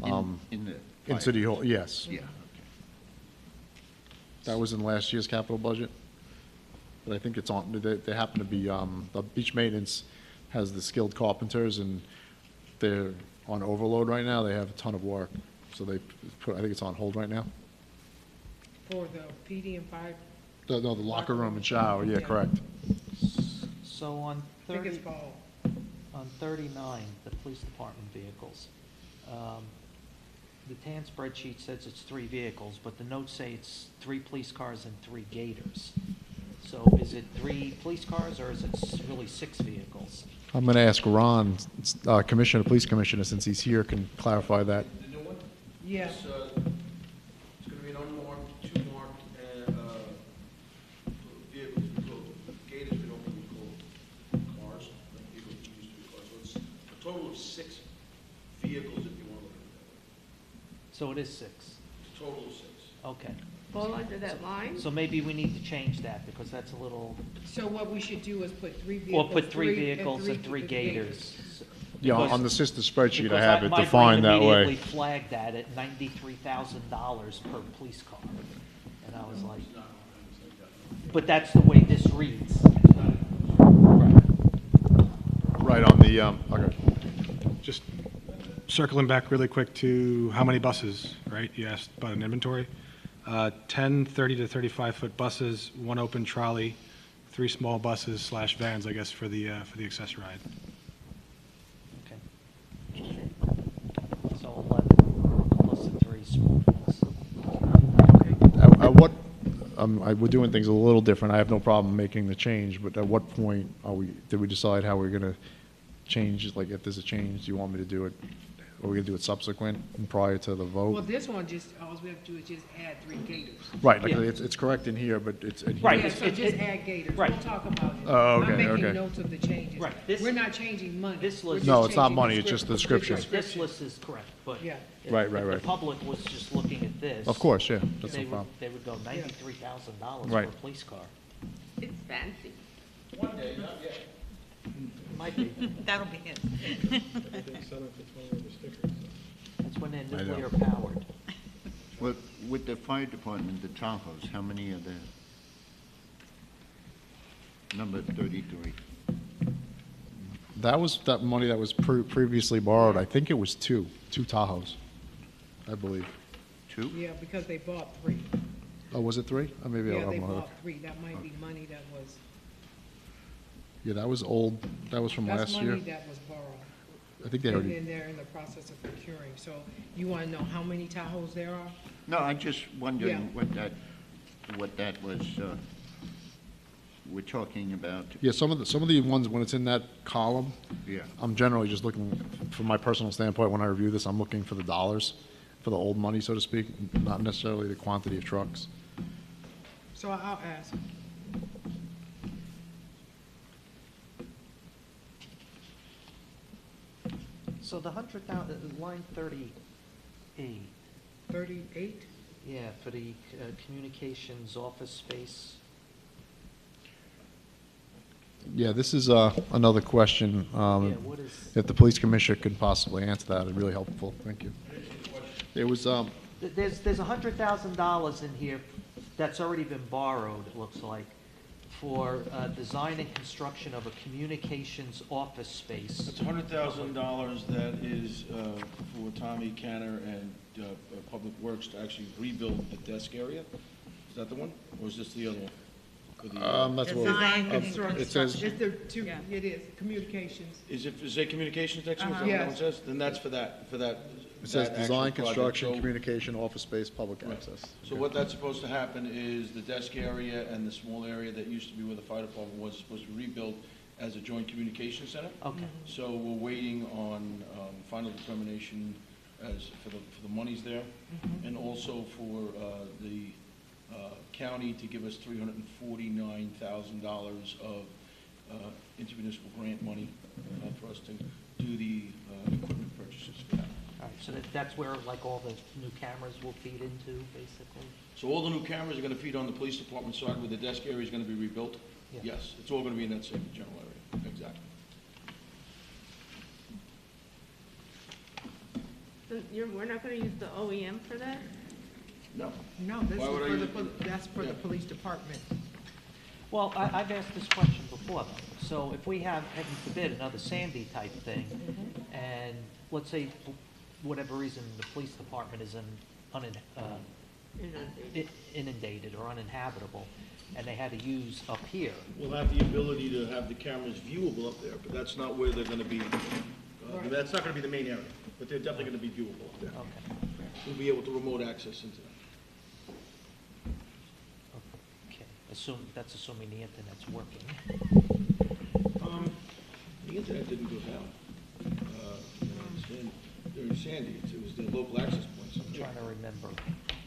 In the In fire- City Hall, yes. Yeah, okay. That was in last year's capital budget. But I think it's on, they happen to be, the beach maintenance has the skilled carpenters and they're on overload right now. They have a ton of work. So I think it's on hold right now. For the PD and fire, No, the locker room and shower, yeah, Yeah. correct. So on I think 30, it's fall. on 39, the police department vehicles, the TAN spreadsheet says it's 3 vehicles, but the notes say it's 3 police cars and 3 gators. So is it 3 police cars or is it really 6 vehicles? I'm going to ask Ron, Police Commissioner, since he's here, can clarify that. The new one? Yeah. It's gonna be an unmarked, 2 marked, vehicles, we call gators, we don't really call cars, like vehicles we used to be cars. So it's a total of 6 vehicles if you want to look at it that way. So it is 6. It's a total of 6. Okay. Fall under that line? So maybe we need to change that because that's a little, So what we should do is put 3 or vehicles. put 3 vehicles and 3 gators. gators. Yeah, Because- on the system spreadsheet, I because have it my brain defined that immediately way. flagged that at $93,000 per police car. And I was like, but that's the way this reads. Right on the, okay. Just circling back really quick to how many buses, right? You asked about an inventory. 10 30 to 35-foot buses, 1 open trolley, 3 small buses / vans, I guess, for the access ride. Okay. So 11 plus the 3 small ones. At what, we're doing things a little different. I have no problem making the change, but at what point did we decide how we're going to change, like if there's a change, do you want me to do it or we're gonna do it subsequent and prior to the Well, vote? this one just, all we have to do is just add 3 gators. Right, like, Yeah. it's correct in here, but it's in here. Right. Yeah, it's- so it- just it- add gators. right. We'll talk about it. Oh, okay, I'm making okay. notes of the changes. Right, this- We're not changing money. this We're list- just No, it's not changing money, it's just the description. This list is correct, but Yeah. if Right, if right, the right. public was just looking at this. Of course, yeah, that's no They would, problem. they would go $93,000 for a Right. police car. It's fancy. One day, not yet. Might be. That'll be it. That's when they're I know. nuclear powered. Well, with the fire department, the Tahoes, how many are there? Number 33. That was, that money that was previously borrowed, I think it was two Tahoes, I believe. 2? Yeah, because they bought 3. Oh, was it 3? Or maybe Yeah, I'm they wrong. bought 3. That might be money that was, Yeah, that was old, that was from that's last year. money that was borrowed. I think they And already, then they're in the process of procuring. So you want to know how many Tahoes there are? No, I'm just wondering Yeah. what that was, we're talking about. yeah, some of the ones, when it's in that column, Yeah. I'm generally just looking, from my personal standpoint, when I review this, I'm looking for the dollars, for the old money, so to speak, not necessarily the quantity of trucks. So I'll ask. So the 100,000, line 38, 38? yeah, for the communications office space. Yeah, this is another question. Yeah, what is, If the police commissioner could possibly answer that, it'd be really helpful. Thank you. It was, there's $100,000 in here that's already been borrowed, it looks like, for design and construction of a communications office space. It's $100,000 that is for Tommy Canner and Public Works to actually rebuild the desk area. Is that the one, or is this the other one? For the, that's what, Design it and says, construction. It's the two, Yeah. it is, communications. is it communications next to it? Is that what Yes. that one says? Then that's for that. it says that design, actual project. construction, So- communication, office space, public Right. access. So what that's supposed to happen is the desk area and the small area that used to be where the fire department was supposed to be rebuilt as a joint communication center. Okay, So we're waiting on final determination as, for the monies there, and also for the county to give us $349,000 of intermunicipal grant money for us to do the equipment purchases for that. all right, so that's where like all the new cameras will feed into, basically? So all the new cameras are gonna feed on the police department side, where the desk area is gonna be rebuilt? Yeah. Yes, it's all gonna be in that same general area, exactly. So we're not going to use the OEM for that? No. No, this is Why would I for use- that's for the Yeah. police department. Well, I've asked this question before, though. So if we have, heaven forbid, another Sandy type thing, and let's say, for whatever reason, the police department is inundated or uninhabitable, and they had to use up here, We'll have the ability to have the cameras viewable up there, but that's not where they're gonna be, that's not gonna be the main area, but they're definitely gonna be viewable up there. okay. We'll be able to remote access into that. Okay, that's assuming the internet's working. The internet didn't go down. During Sandy, it was the local access points. I'm trying to remember.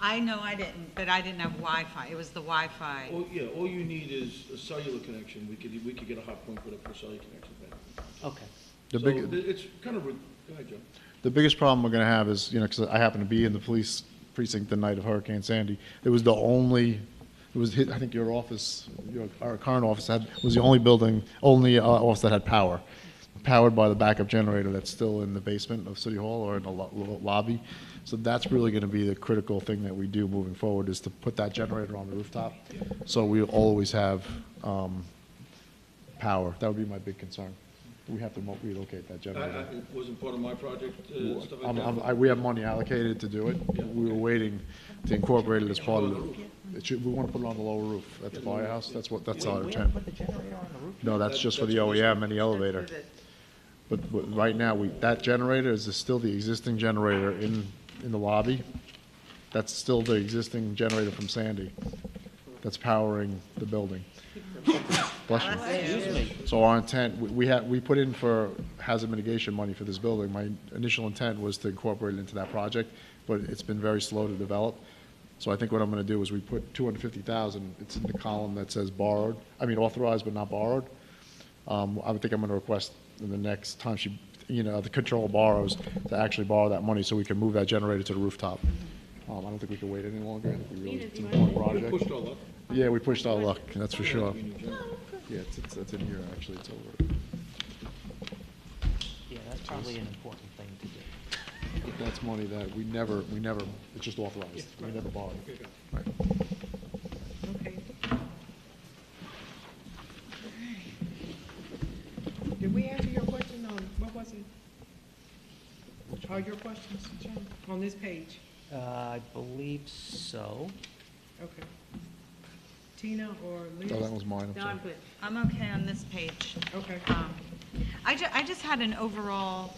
I know I didn't, but I didn't have Wi-Fi. It was the Wi-Fi. Oh, yeah, all you need is a cellular connection. We could get a hot point put up for a cellular connection. Okay, The So big, it's kind of, go ahead, Joe. the biggest problem we're gonna have is, because I happen to be in the police precinct the night of Hurricane Sandy. It was the only, I think your office, our current office was the only office that had power. Powered by the backup generator that's still in the basement of City Hall or in the lobby. So that's really gonna be the critical thing that we do moving forward, is to put that generator on the rooftop. So we always have, power. That would be my big concern. We have to relocate that generator. It wasn't part of my project, stuff like that. We have money allocated to do it. We were waiting to incorporate it as part of we want to put it on the lower roof at the firehouse. That's our we intent. put the generator on the roof? No, that's just for the OEM and the elevator. But right now, that generator is still the existing generator in the lobby. That's still the existing generator from Sandy that's powering the building. Bless you. Excuse me. So our intent, we put in for hazard mitigation money for this building. My initial intent was to incorporate it into that project, but it's been very slow to develop. So I think what I'm gonna do is we put 250,000, it's in the column that says borrowed, I mean authorized but not borrowed. I would think I'm gonna request in the next time she, the control borrows, to actually borrow that money so we can move that generator to the rooftop. I don't think we can wait any longer. I think we really, it's an important project. Pushed our luck. Yeah, we pushed our luck, that's for sure. Yeah, it's in here, actually, it's over. Yeah, that's probably an important thing to do. But that's money that we never, it's just authorized. We never borrowed. Right. Okay. Did we answer your question on, what was it? All your questions, John, on this page? I believe so. Okay. Tina or Liz? Oh, that was mine, I'm No, sorry. I'm good. I'm okay on this page. Okay. I just had an overall,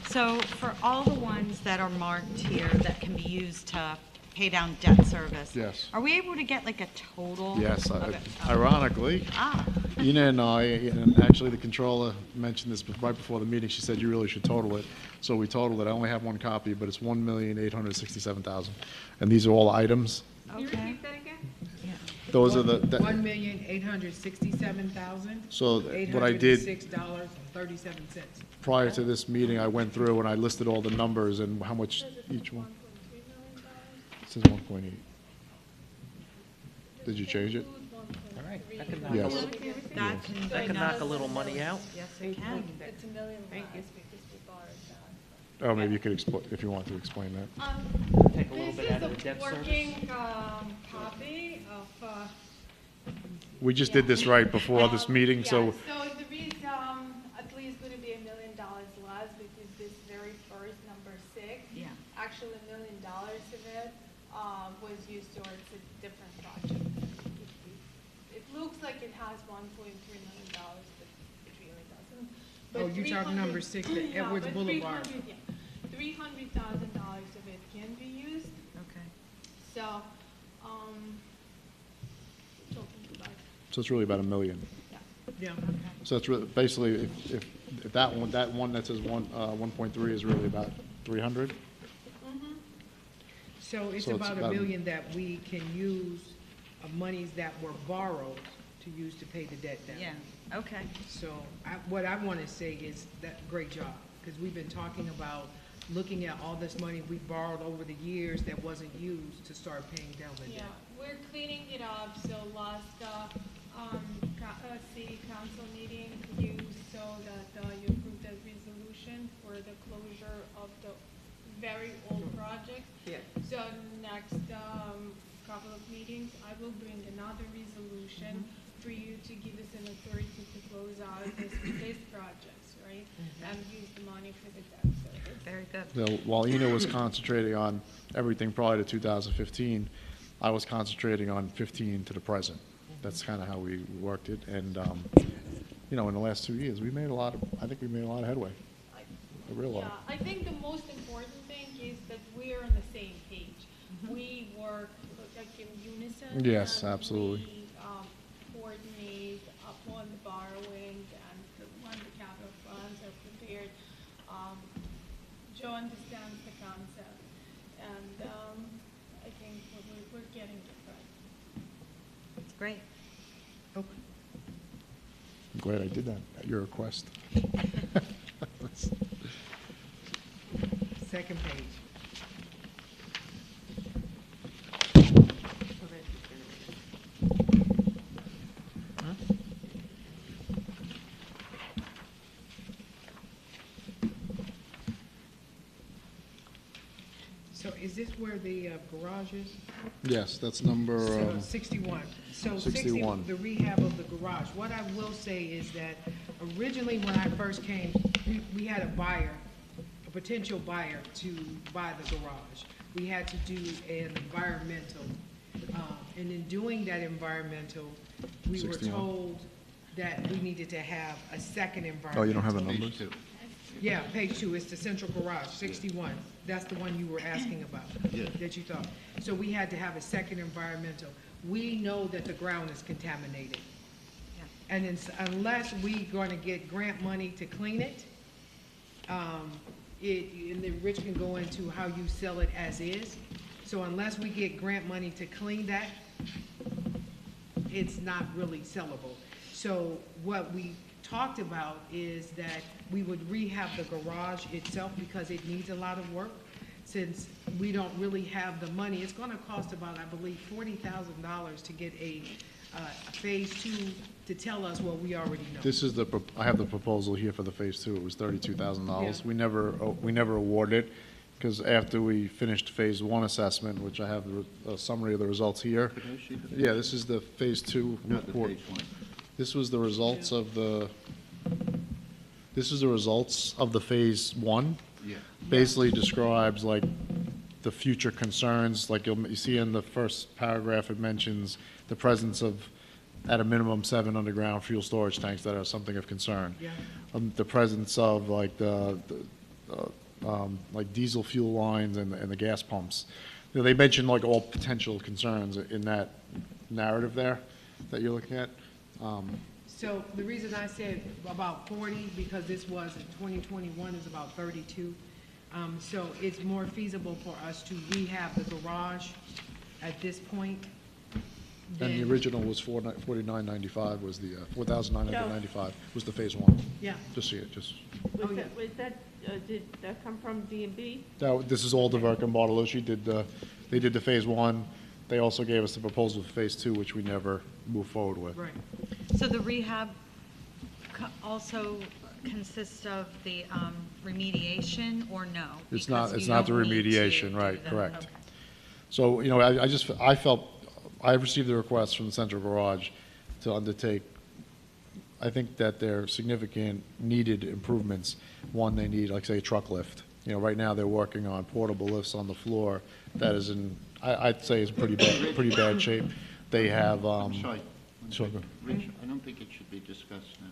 so for all the ones that are marked here that can be used to pay down debt service. Yes. Are we able to get like a total? Yes, of it? ironically, Ah, Ina and I, and actually the controller mentioned this right before the meeting, she said you really should total it. So we totaled it, I only have one copy, but it's 1,867,000. And these are all items. Can you okay. repeat that again? Those are the, 1,867,000. so what I did $806.37. prior to this meeting, I went through and I listed all the numbers and how much each one. It says 1.8. Did you change it? All right, that can knock a Yes. little, that can knock a little money out. Yes, it can. It's a million less because we borrowed that. Oh, maybe you could explain, if you want to explain that. Take a little bit out of the debt service. This is a working copy of. We just did this right before this meeting, so Yeah, so there is at least going to be $1 million less because this very first number 6. Yeah. Actually, $1 million of it was used towards a different project. It looks like it has $1.3 million, but it really doesn't. Oh, you're talking number 6, the Yeah, Edwards but Boulevard. $300,000 of it can be used. Okay. So, talking about, so it's really about $1 million. Yeah. So that's really, basically, if that one that says 1.3 is really about 300? So it's So it's about about- $1 million that we can use of monies that were borrowed to use to pay the debt down. Yeah, okay. So what I want to say is that, great job, because we've been talking about looking at all this money we borrowed over the years that wasn't used to start paying down the yeah, debt. we're cleaning it up, so last, city council meeting, you saw that, you approved a resolution for the closure of the very old project. Yeah. So next, couple of meetings, I will bring another resolution for you to give us an authority to close out this projects, right? And use the money for the debt service. Very good. So while Ina was concentrating on everything prior to 2015, I was concentrating on 15 to the present. That's kind of how we worked it. And, in the last 2 years, I think we made a lot of headway. A real lot. Yeah, I think the most important thing is that we are on the same page. We work like in unison. Yes, and absolutely. We coordinate upon the borrowing and when the capital funds are prepared. Joe understands the concept, and I think we're getting it right. Great. Okay. I'm glad I did that at your request. Second page. So is this where the garage is? Yes, that's number, So 61. So 61. The rehab of the garage. What I will say is that originally when I first came, we had a buyer, a potential buyer to buy the garage. We had to do an environmental, and in doing that environmental, we were 61. told that we needed to have a second environmental. oh, you don't have the numbers? Yeah, page 2, it's the central garage, 61. That's the one you were asking about, that you thought. So we had to have a second environmental. We know that the ground is contaminated. And unless we're going to get grant money to clean it, and then Rich can go into how you sell it as is. So unless we get grant money to clean that, it's not really sellable. So what we talked about is that we would rehab the garage itself because it needs a lot of work. Since we don't really have the money, it's gonna cost about, I believe, $40,000 to get a phase two to tell us what we already know. This is I have the proposal here for the phase two. It was $32,000. Yeah. We never awarded it, because after we finished phase one assessment, which I have a summary of the results here. Could I see the- Yeah, this is the phase two Not the report. phase one. This was the results of this is the results of the phase one. Yeah. Basically describes like the future concerns, like you see in the first paragraph, it mentions the presence of, at a minimum, 7 underground fuel storage tanks that are something of concern. Yeah. The presence of like like diesel fuel lines and the gas pumps. You know, they mention like all potential concerns in that narrative there that you're looking at. So the reason I said about 40, because this was in 2021, is about 32. So it's more feasible for us to rehab the garage at this point. And the than- original was 4995 was the 4,995 was the phase one. Yeah. Just see it, just. Oh, yeah. Did that come from D&B? This is all DeVerk and Bartolucci they did the phase one. They also gave us the proposal for phase two, which we never moved forward with. Right. So the rehab also consists of the remediation, or no? It's Because not you the don't need to remediation, do right, that. correct. Okay. So, you know, I felt, I received the request from the central garage to undertake, I think that there are significant needed improvements. One, they need, like, say, a truck lift. You know, right now, they're working on portable lifts on the floor that is in, I'd say is pretty bad shape. They have, I'm sorry. Sure, go. Rich, I don't think it should be discussed now,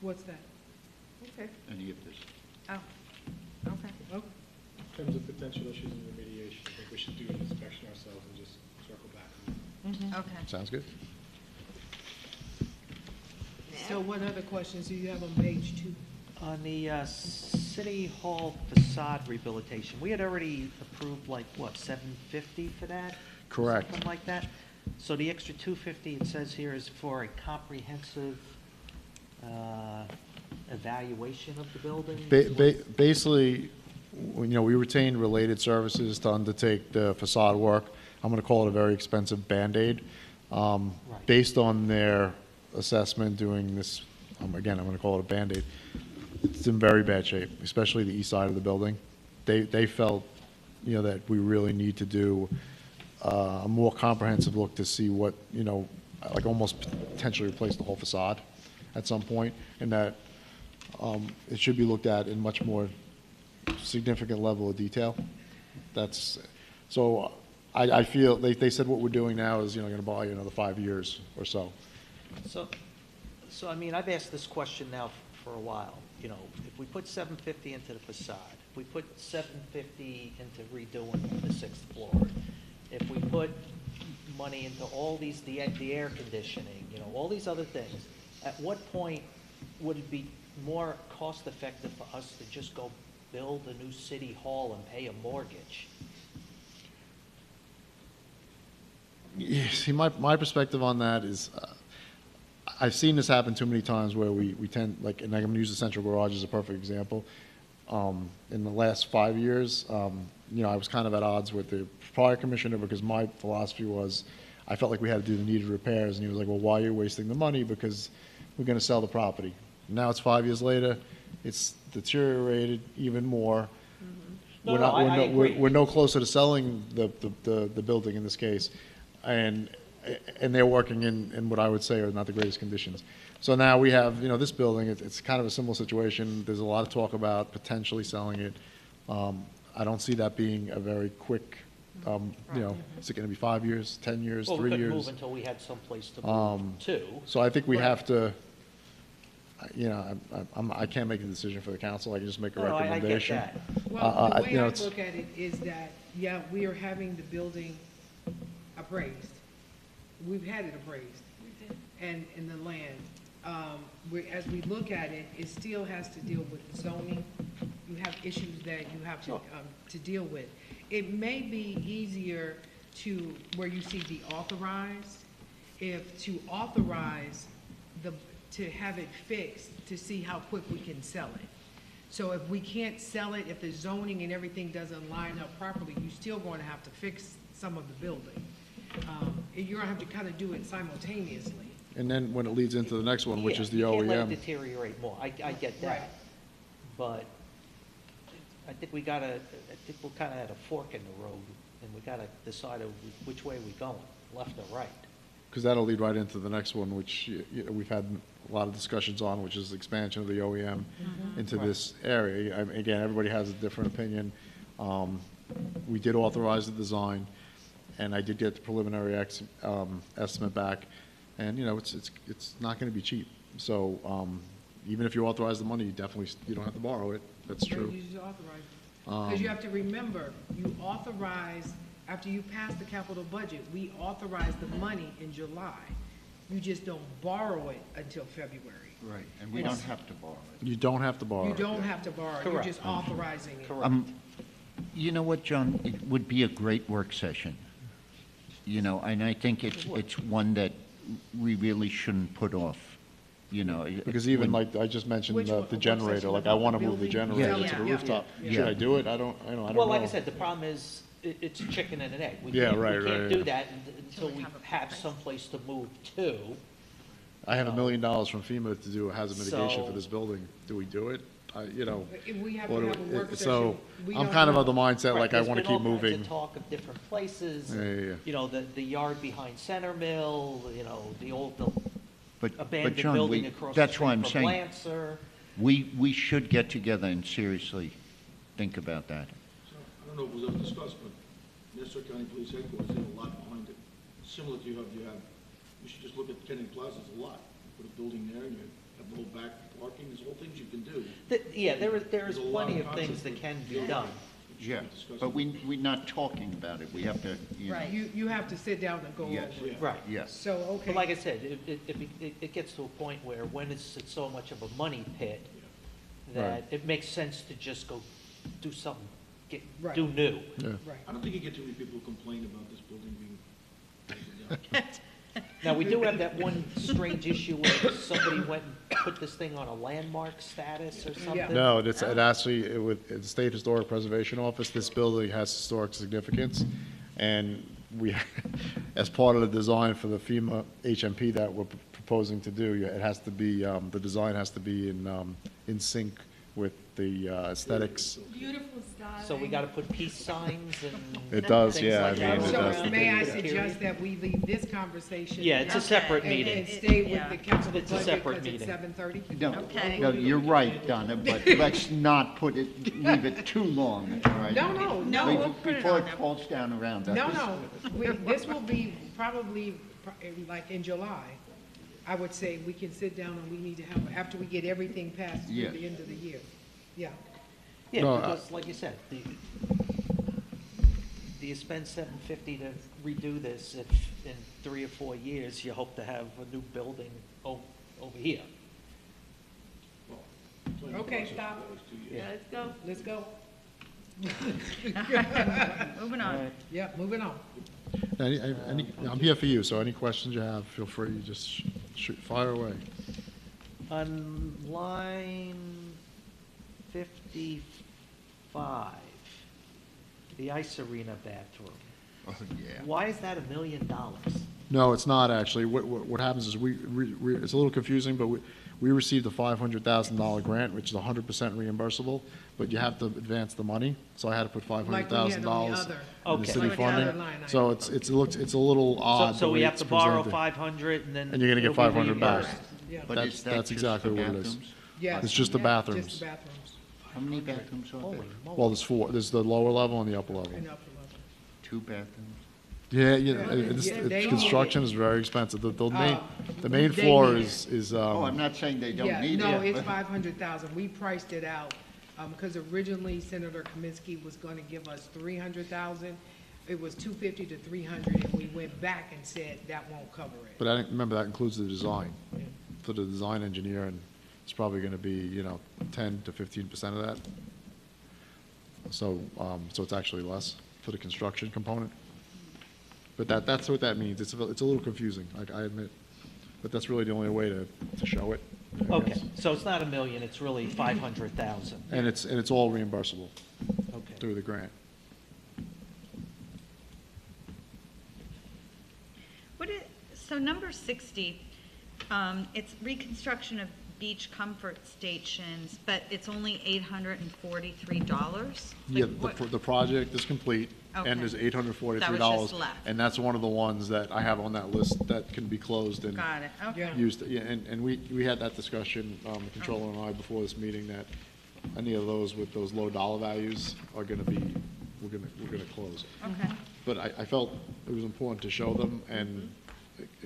What's that? Okay. any of this. Oh, okay. Oh, In terms of potential issues in remediation, I think we should do an inspection ourselves and just circle back. Okay. Sounds good? so what other questions do you have on page 2? On the City Hall facade rehabilitation, we had already approved like, what, 750 for that? Correct. Something like that? So the extra 250, it says here, is for a comprehensive evaluation of the building? Basically, you know, we retained related services to undertake the facade work. I'm going to call it a very expensive Band-Aid. Based on their assessment doing this, again, I'm going to call it a Band-Aid, it's in very bad shape, especially the east side of the building. They felt, you know, that we really need to do a more comprehensive look to see what, you know, like almost potentially replace the whole facade at some point, and that it should be looked at in much more significant level of detail. That's, so I feel, they said what we're doing now is, you know, going to buy you another 5 years or so. So I mean, I've asked this question now for a while. You know, if we put 750 into the facade, if we put 750 into redoing the 6th floor, if we put money into all these, the air conditioning, you know, all these other things, at what point would it be more cost-effective for us to just go build a new city hall and pay a mortgage? Yeah, see, my perspective on that is, I've seen this happen too many times where we tend, like, and I'm going to use the central garage as a perfect example. In the last 5 years, you know, I was kind of at odds with the prior commissioner because my philosophy was, I felt like we had to do the needed repairs, and he was like, well, why are you wasting the money? Because we're going to sell the property. Now it's 5 years later, it's deteriorated even more. No, I agree. We're no closer to selling the building in this case, and they're working in what I would say are not the greatest conditions. So now we have, you know, this building, it's kind of a similar situation. There's a lot of talk about potentially selling it. I don't see that being a very quick, you know, is it going to be 5 years, 10 years, Well, 3 we couldn't years? move until we had someplace to move to. So I think we Right. have to, you know, I can't make a decision for the council. I can just make a No, I get recommendation. that. Well, the way you know, I it's- look at it is that, yeah, we are having the building appraised. We've had it appraised. And the land. as we look at it, it still has to deal with zoning. You have issues that you have to deal with. It may be easier to, where you see the authorized, if to authorize to have it fixed, to see how quick we can sell it. So if we can't sell it, if the zoning and everything doesn't line up properly, you're still going to have to fix some of the building. You're gonna have to kind of do it simultaneously. And then when it leads into the next one, which Yeah, is the you can't let it OEM, deteriorate more, I get Right. that. But I think we're kind of at a fork in the road, and we gotta decide which way we're going, left or right. because that'll lead right into the next one, which we've had a lot of discussions on, which is expansion of the OEM into this area. Again, everybody has a different opinion. We did authorize the design, and I did get the preliminary estimate back, and, you know, it's not going to be cheap. So even if you authorize the money, you don't have to borrow it. That's true. You just authorize it. Because you have to remember, you authorize, after you pass the capital budget, we authorize the money in July. You just don't borrow it until February. Right, and we don't have to borrow it. You don't have to borrow You it. don't have to borrow it, you're Correct. just authorizing it. Correct. You know what, John, it would be a great work session. You know, and I think it's one that we really shouldn't put off, you know. Because even when- like I just mentioned Which one? the Work generator, session like I about want to the move the building? generator Yeah, to the yeah, rooftop. yeah. Should I do it? I don't know. Well, like I said, the problem is, it's a chicken and an egg. Yeah, right, We can't right, do yeah. that until we have someplace to move to. I have $1 million from FEMA to do a hazard mitigation for So- this building. Do we do it? You know. If we have what to do have a we- work session, So we I'm don't kind of know. of the mindset, Right, like I there's want to been keep all kinds of moving. talk of different places, Yeah. you know, the yard behind Center Mill, you know, the But abandoned John, building across the that's why street I'm from saying, Lancer. we should get together and seriously think about that. So, I don't know if it was ever discussed, but Nassau County Police Headquarters, they have a lot behind it. Similar to you have, you should just look at Kennedy Plaza, it's a lot. Put a building there, and you have the whole back parking, there's all things you can do. Yeah, there is There's a lot plenty of of things concepts that that can be build done. Yeah, Discuss but it. we're not talking about it, we have to, you know. Right. You have to sit down and go over Yes. it. Right. Yes. So, okay. But like I said, it gets to a point where when it's so much of a money pit, that Right. it makes sense to just go do something, Right. do new. Yeah. Right. I don't think you get too many people who complain about this building being taken down. Now, we do have that one strange issue where somebody went and put this thing on a landmark status or something. No, it actually, with the State Historic Preservation Office, this building has historic significance. And we, as part of the design for the FEMA HMP that we're proposing to do, it has to be, the design has to be in sync with the aesthetics. Beautiful style. So we gotta put peace signs and. It does, things yeah, like I that mean, it So does. around may I the period. suggest that we leave this conversation? Yeah, it's a Okay. separate And meeting. stay with Yeah. the capital It's a budget separate because it's meeting. 7:30? No, Okay. no, you're right, Donna, but let's not leave it too long, all right? No, No, Leave we'll put it before on it there. falls down around us. No, this will be probably like in July. I would say we can sit down and we need to have, after we get everything passed through Yes. the end of the year. Yeah. Yeah, No, because like you said, do you spend $750 to redo this if in 3 or 4 years you hope to have a new building over here? Planning Okay, process stop. for those 2 years. Yeah, let's go. Let's go. Moving on. Yeah, moving on. I'm here for you, so any questions you have, feel free, just shoot, fire away. On line 55, the ice arena bathroom, Oh, yeah. why is that $1 million? No, it's not actually. What happens is it's a little confusing, but we received a $500,000 grant, which is 100% reimbursable, but you have to advance the money. So I had to put Like we had on the $500,000 other. in the Okay. city Like the other funding. line item. So it's a little odd. So the we way have it's to borrow presented. 500 and then. And you're gonna get it'll be 500 back. reimbursed. Yeah. But That's- is that that's just exactly the what it is. bathrooms? Yes. It's just the bathrooms. Just the bathrooms How many bathrooms are Holy there? moly. Well, there's 4. There's the lower level and the upper level. and upper level. 2 bathrooms? Yeah, they- construction is very expensive. The main they floor need is Oh, I'm not saying they don't Yeah, need it. no, it's but- 500,000. We priced it out, because originally Senator Kaminsky was gonna give us 300,000. It was 250 to 300, and we went back and said that won't cover it. But remember, that includes the design. for the design engineer, and it's probably gonna be, 10 to 15% of that. So, so it's actually less for the construction component. But that's what that means. It's a little confusing, I admit. But that's really the only way to show it, I Okay, guess. so it's not a million, it's really 500,000. And it's all reimbursable Okay. through the grant. So number 60, it's reconstruction of beach comfort stations, but it's only $843? Yeah, Like, what- the project is complete, Okay. and there's $843. That was just left. And that's one of the ones that I have on that list that can be closed and Got it, okay. Yeah. used. Yeah, and we had that discussion, the controller and I, before this meeting, that any of those with those low dollar values are gonna be, we're gonna close. Okay. But I felt it was important to show them and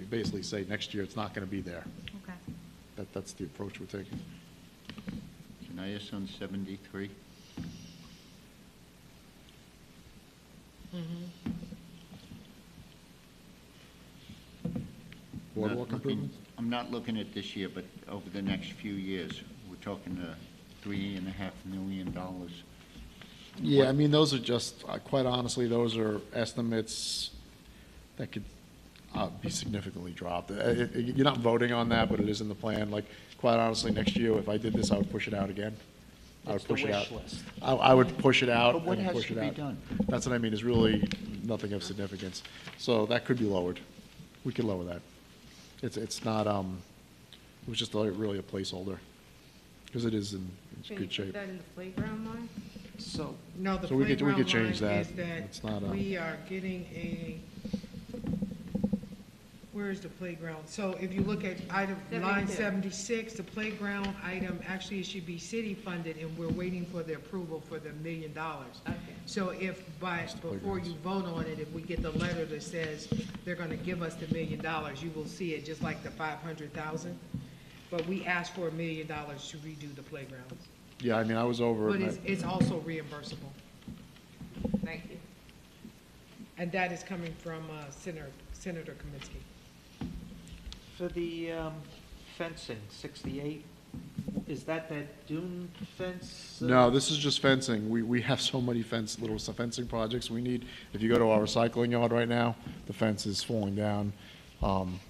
basically say, next year, it's not gonna be there. Okay. That's the approach we're taking. Can I ask on 73? Boardwalk improvements? I'm not looking at this year, but over the next few years, we're talking $3.5 million. Yeah, I mean, those are just, quite honestly, those are estimates that could be significantly dropped. You're not voting on that, but it is in the plan. Like, quite honestly, next year, if I did this, I would push it out again. I would It's the push it out. wish list. I would push it out But what and has push to it be out. done? That's what I mean, is really nothing of significance. So that could be lowered. We could lower that. It's not, it was just really a placeholder, because it is in Can you good put shape. that in the playground line? So, No, the So we could playground line change is that. that It's not, we are getting a, where is the playground? So if you look at item, line 72. 76, the playground item, actually it should be city funded, and we're waiting for the approval for the $1 million. Okay. So if before you vote on it, if we get the letter that says they're gonna give us the $1 million, you will see it, just like the 500,000. But we asked for $1 million to redo the playgrounds. Yeah, I mean, I was over. But it. it's also reimbursable. Thank you. And that is coming from Senator Kaminsky. for the fencing, 68, is that dune fence? No, this is just fencing. We have so many little fencing projects we need. If you go to our recycling yard right now, the fence is falling down.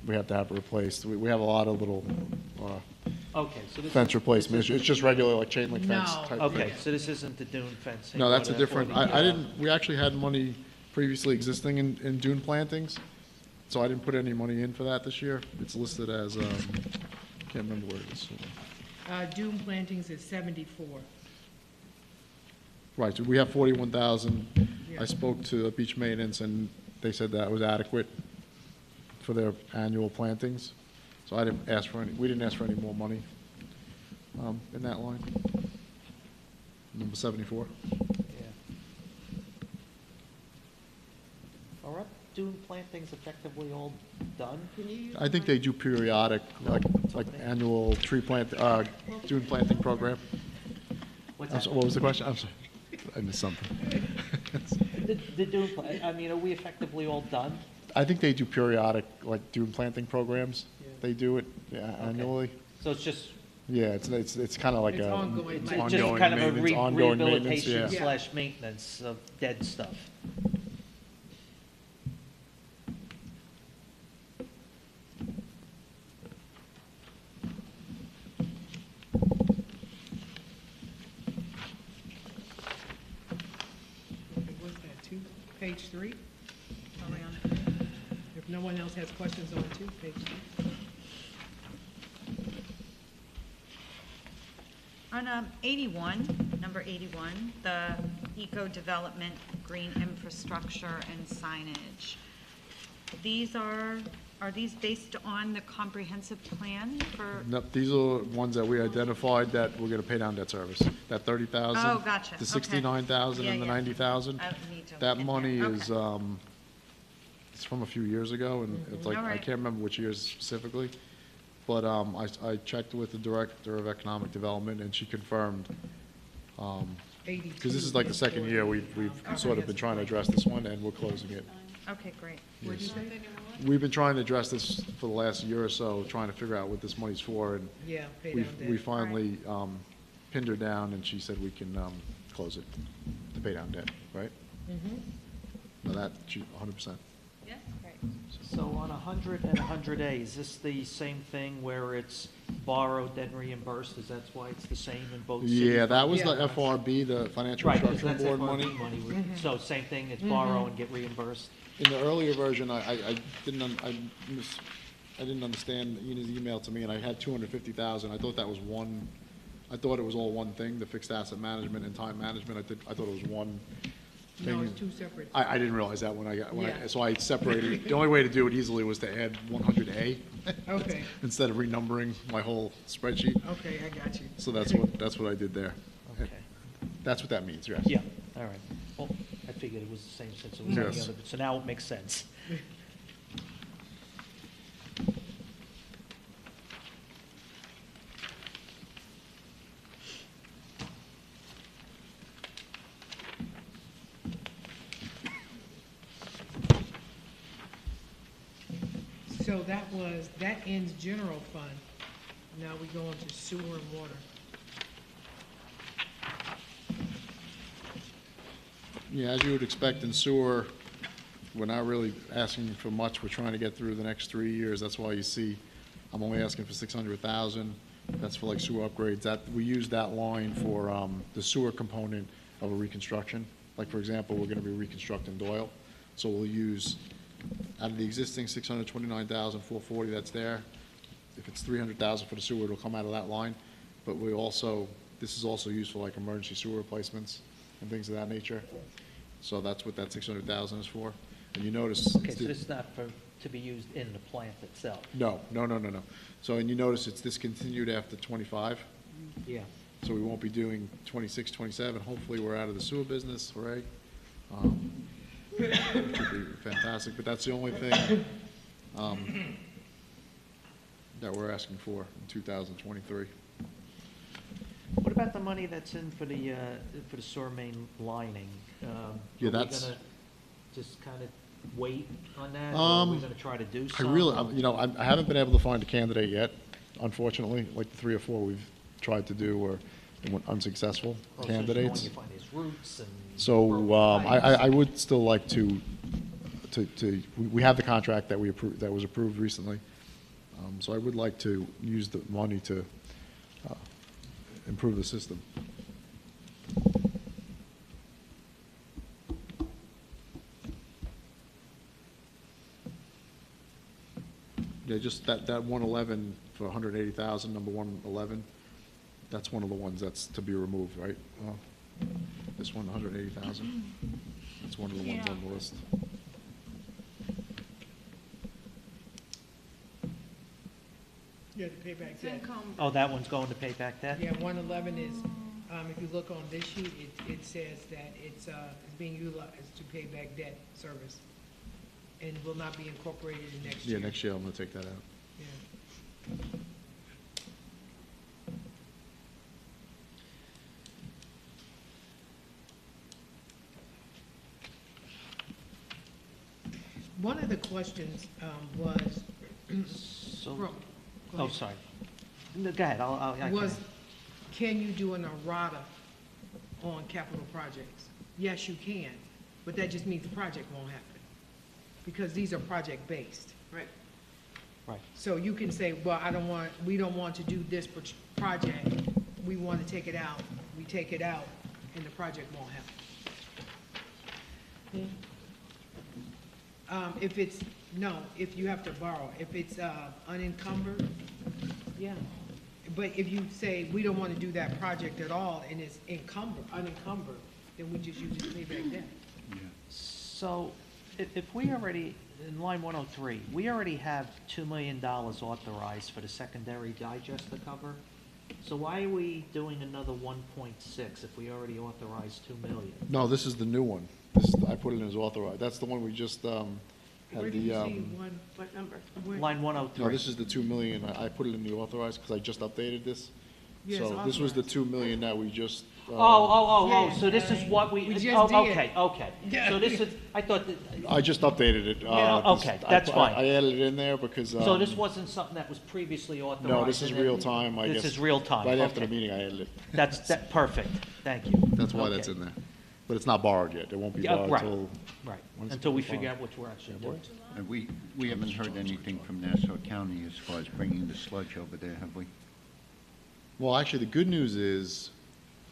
We have to have it replaced. We have a lot of little Okay, so this. fence replacement. It's just regular, like chain link fence No. type Okay, thing. so this isn't the dune fencing? No, that's a or different, the, I didn't, we actually had money previously existing in dune plantings, so I didn't put any money in for that this year. It's listed as, can't remember where it is. Dune plantings is 74. Right, so we have 41,000. Yeah. I spoke to Beach Maintenance, and they said that was adequate for their annual plantings. So I didn't ask for we didn't ask for any more money in that line. Number 74. Yeah. Are our dune plantings effectively all done? I think they do periodic, like annual tree plant, dune planting program. What's I'm that? sorry, what was the question? I'm sorry, I missed something. The dune, I mean, are we effectively all done? I think they do periodic, like dune planting programs. They do it annually. So it's just, Yeah, it's kind of like It's a ongoing it's maintenance. just ongoing kind of a maintenance, ongoing maintenance, rehabilitation yeah. slash maintenance of dead stuff. What's that, page 3? Are we on? If no one else has questions on 2, page 3. On 81, number 81, the eco-development, green infrastructure, and signage. These are these based on the comprehensive plan for? Nope, these are ones that we identified that we're gonna pay down debt service. That 30,000. Oh, gotcha, okay. The 69,000 and the Yeah, yeah. 90,000. I need to That look at money that. is, Okay. it's from a few years ago, and it's like, All I right. can't remember which years specifically. But, I checked with the Director of Economic Development, and she confirmed, 82. because this is like the second year we've sort of been trying to address this one, and we're closing it. Okay, great. What'd you say? We've been trying to address this for the last year or so, trying to figure out what this money's for, and Yeah, pay we down debt. we finally pinned her down, and she said we can close it to pay down debt, right? No, that, 100%. Yeah, great. So on 100 and 100A, is this the same thing where it's borrowed then reimbursed? Is that why it's the same in both cities? Yeah, that was Yeah. the FRB, the Financial Right, because Restructuring that's Board FRB money. money. So same thing, it's borrow and get reimbursed? In the earlier version, I didn't understand Ina's email to me, and I had 250,000. I thought that was one, I thought it was all one thing, the fixed asset management and time management. I thought it was one thing. No, it's two separate. I didn't realize that Yeah. so I separated it. The only way to do it easily was to add 100A Okay, instead of renumbering my whole spreadsheet. okay, I got you. So that's what I did there. Okay. That's what that means, yes. Yeah, all right. Well, I figured it was the same since it was any Yes. other, so now it makes sense. So that ends general fund. Now we go into sewer and water. Yeah, as you would expect in sewer, we're not really asking for much. We're trying to get through the next 3 years. That's why you see I'm only asking for 600,000. That's for like sewer upgrades. We use that line for the sewer component of a reconstruction. Like, for example, we're going to be reconstructing Doyle. So we'll use, out of the existing 629,440 that's there, if it's 300,000 for the sewer, it'll come out of that line. But this is also used for like emergency sewer replacements and things of that nature. So that's what that 600,000 is for. And you notice. Okay, so this is not to be used in the plant itself? No. So, and you notice it's discontinued after 25, Yeah. so we won't be doing 26, 27. Hopefully, we're out of the sewer business, hooray. Which would be fantastic, but that's the only thing that we're asking for in 2023. What about the money that's in for the sewer main lining? Yeah, Are we that's- gonna just kind of wait on that, or are we gonna try to do I something? really, I haven't been able to find a candidate yet, unfortunately. Like the 3 or 4 we've tried to do were unsuccessful Oh, so candidates. you find his roots and. So I would still like to, we have the contract that that was approved recently. So I would like to use the money to improve the system. Yeah, just that 111 for 180,000, number 111, that's one of the ones that's to be removed, right? This one, 180,000, that's one of the ones on the list. Yeah, to pay back debt. Oh, that one's going to pay back debt? Yeah, 111 is, if you look on this sheet, it says that it's being utilized to pay back debt service and will not be incorporated in next year. Yeah, next year I'm gonna take that out. Yeah. One of the questions was, So, Go oh, ahead. sorry. No, go ahead, I can. was, can you do an errata on capital projects? Yes, you can, but that just means the project won't happen, because these are project-based. Right. Right. So you can say, well, we don't want to do this project, we want to take it out, we take it out, and the project won't happen. If you have to borrow, if it's unencumbered, yeah. But if you say, we don't want to do that project at all, and it's unencumbered, then we just use it to pay back debt. So, if we already, in line 103, we already have $2 million authorized for the secondary digester cover. So why are we doing another 1.6 if we already authorized 2 million? No, this is the new one. I put it in as authorized. That's the one we just had Where do you see one? What number? Line No, 103. this is the 2 million. I put it in the authorized because I just updated this. Yeah, it's So this was the authorized. 2 million that we just Yeah. So this is what We just oh, did. okay, okay. Yeah. So this is, I thought that, I just updated it. Yeah, okay, that's fine. I added it in there because. so this wasn't something that was previously authorized? No, this is and then- real time, I guess. This is real time, Right after the okay. meeting, I added it. That's perfect, thank you. That's why that's Okay. in there. But it's not borrowed yet. It won't be Yeah, borrowed right. until. Right, When's it until we gonna be figure out borrowed? what we're actually doing. And we haven't heard anything from Nassau County as far as bringing the sludge over there, have we? Well, actually, the good news is,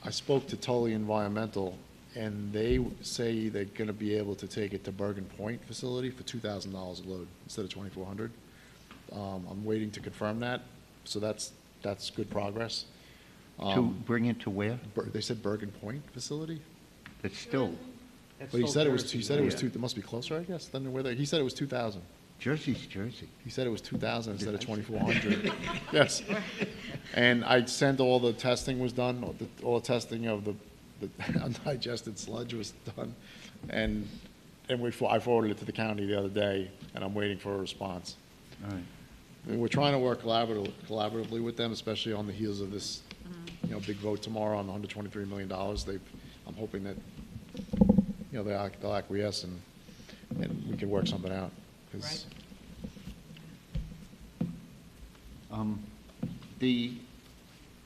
I spoke to Tully Environmental, and they say they're gonna be able to take it to Bergen Point facility for $2,000 a load instead of 2,400. I'm waiting to confirm that, so that's good progress. To bring it to where? They said Bergen Point facility? It's still, That's But he still said it was, Jersey, he said it was yeah. two, it must be closer, I guess, than where they, he said it was 2,000. Jersey's Jersey. He said it was 2,000 instead of 2,400. Yes. And I sent all the testing was done, all the testing of the undigested sludge was done. And I forwarded it to the county the other day, and I'm waiting for a response. All right. And we're trying to work collaboratively with them, especially on the heels of this, big vote tomorrow on the $123 million. I'm hoping that, they'll acquiesce and we can work something out. 'Cause The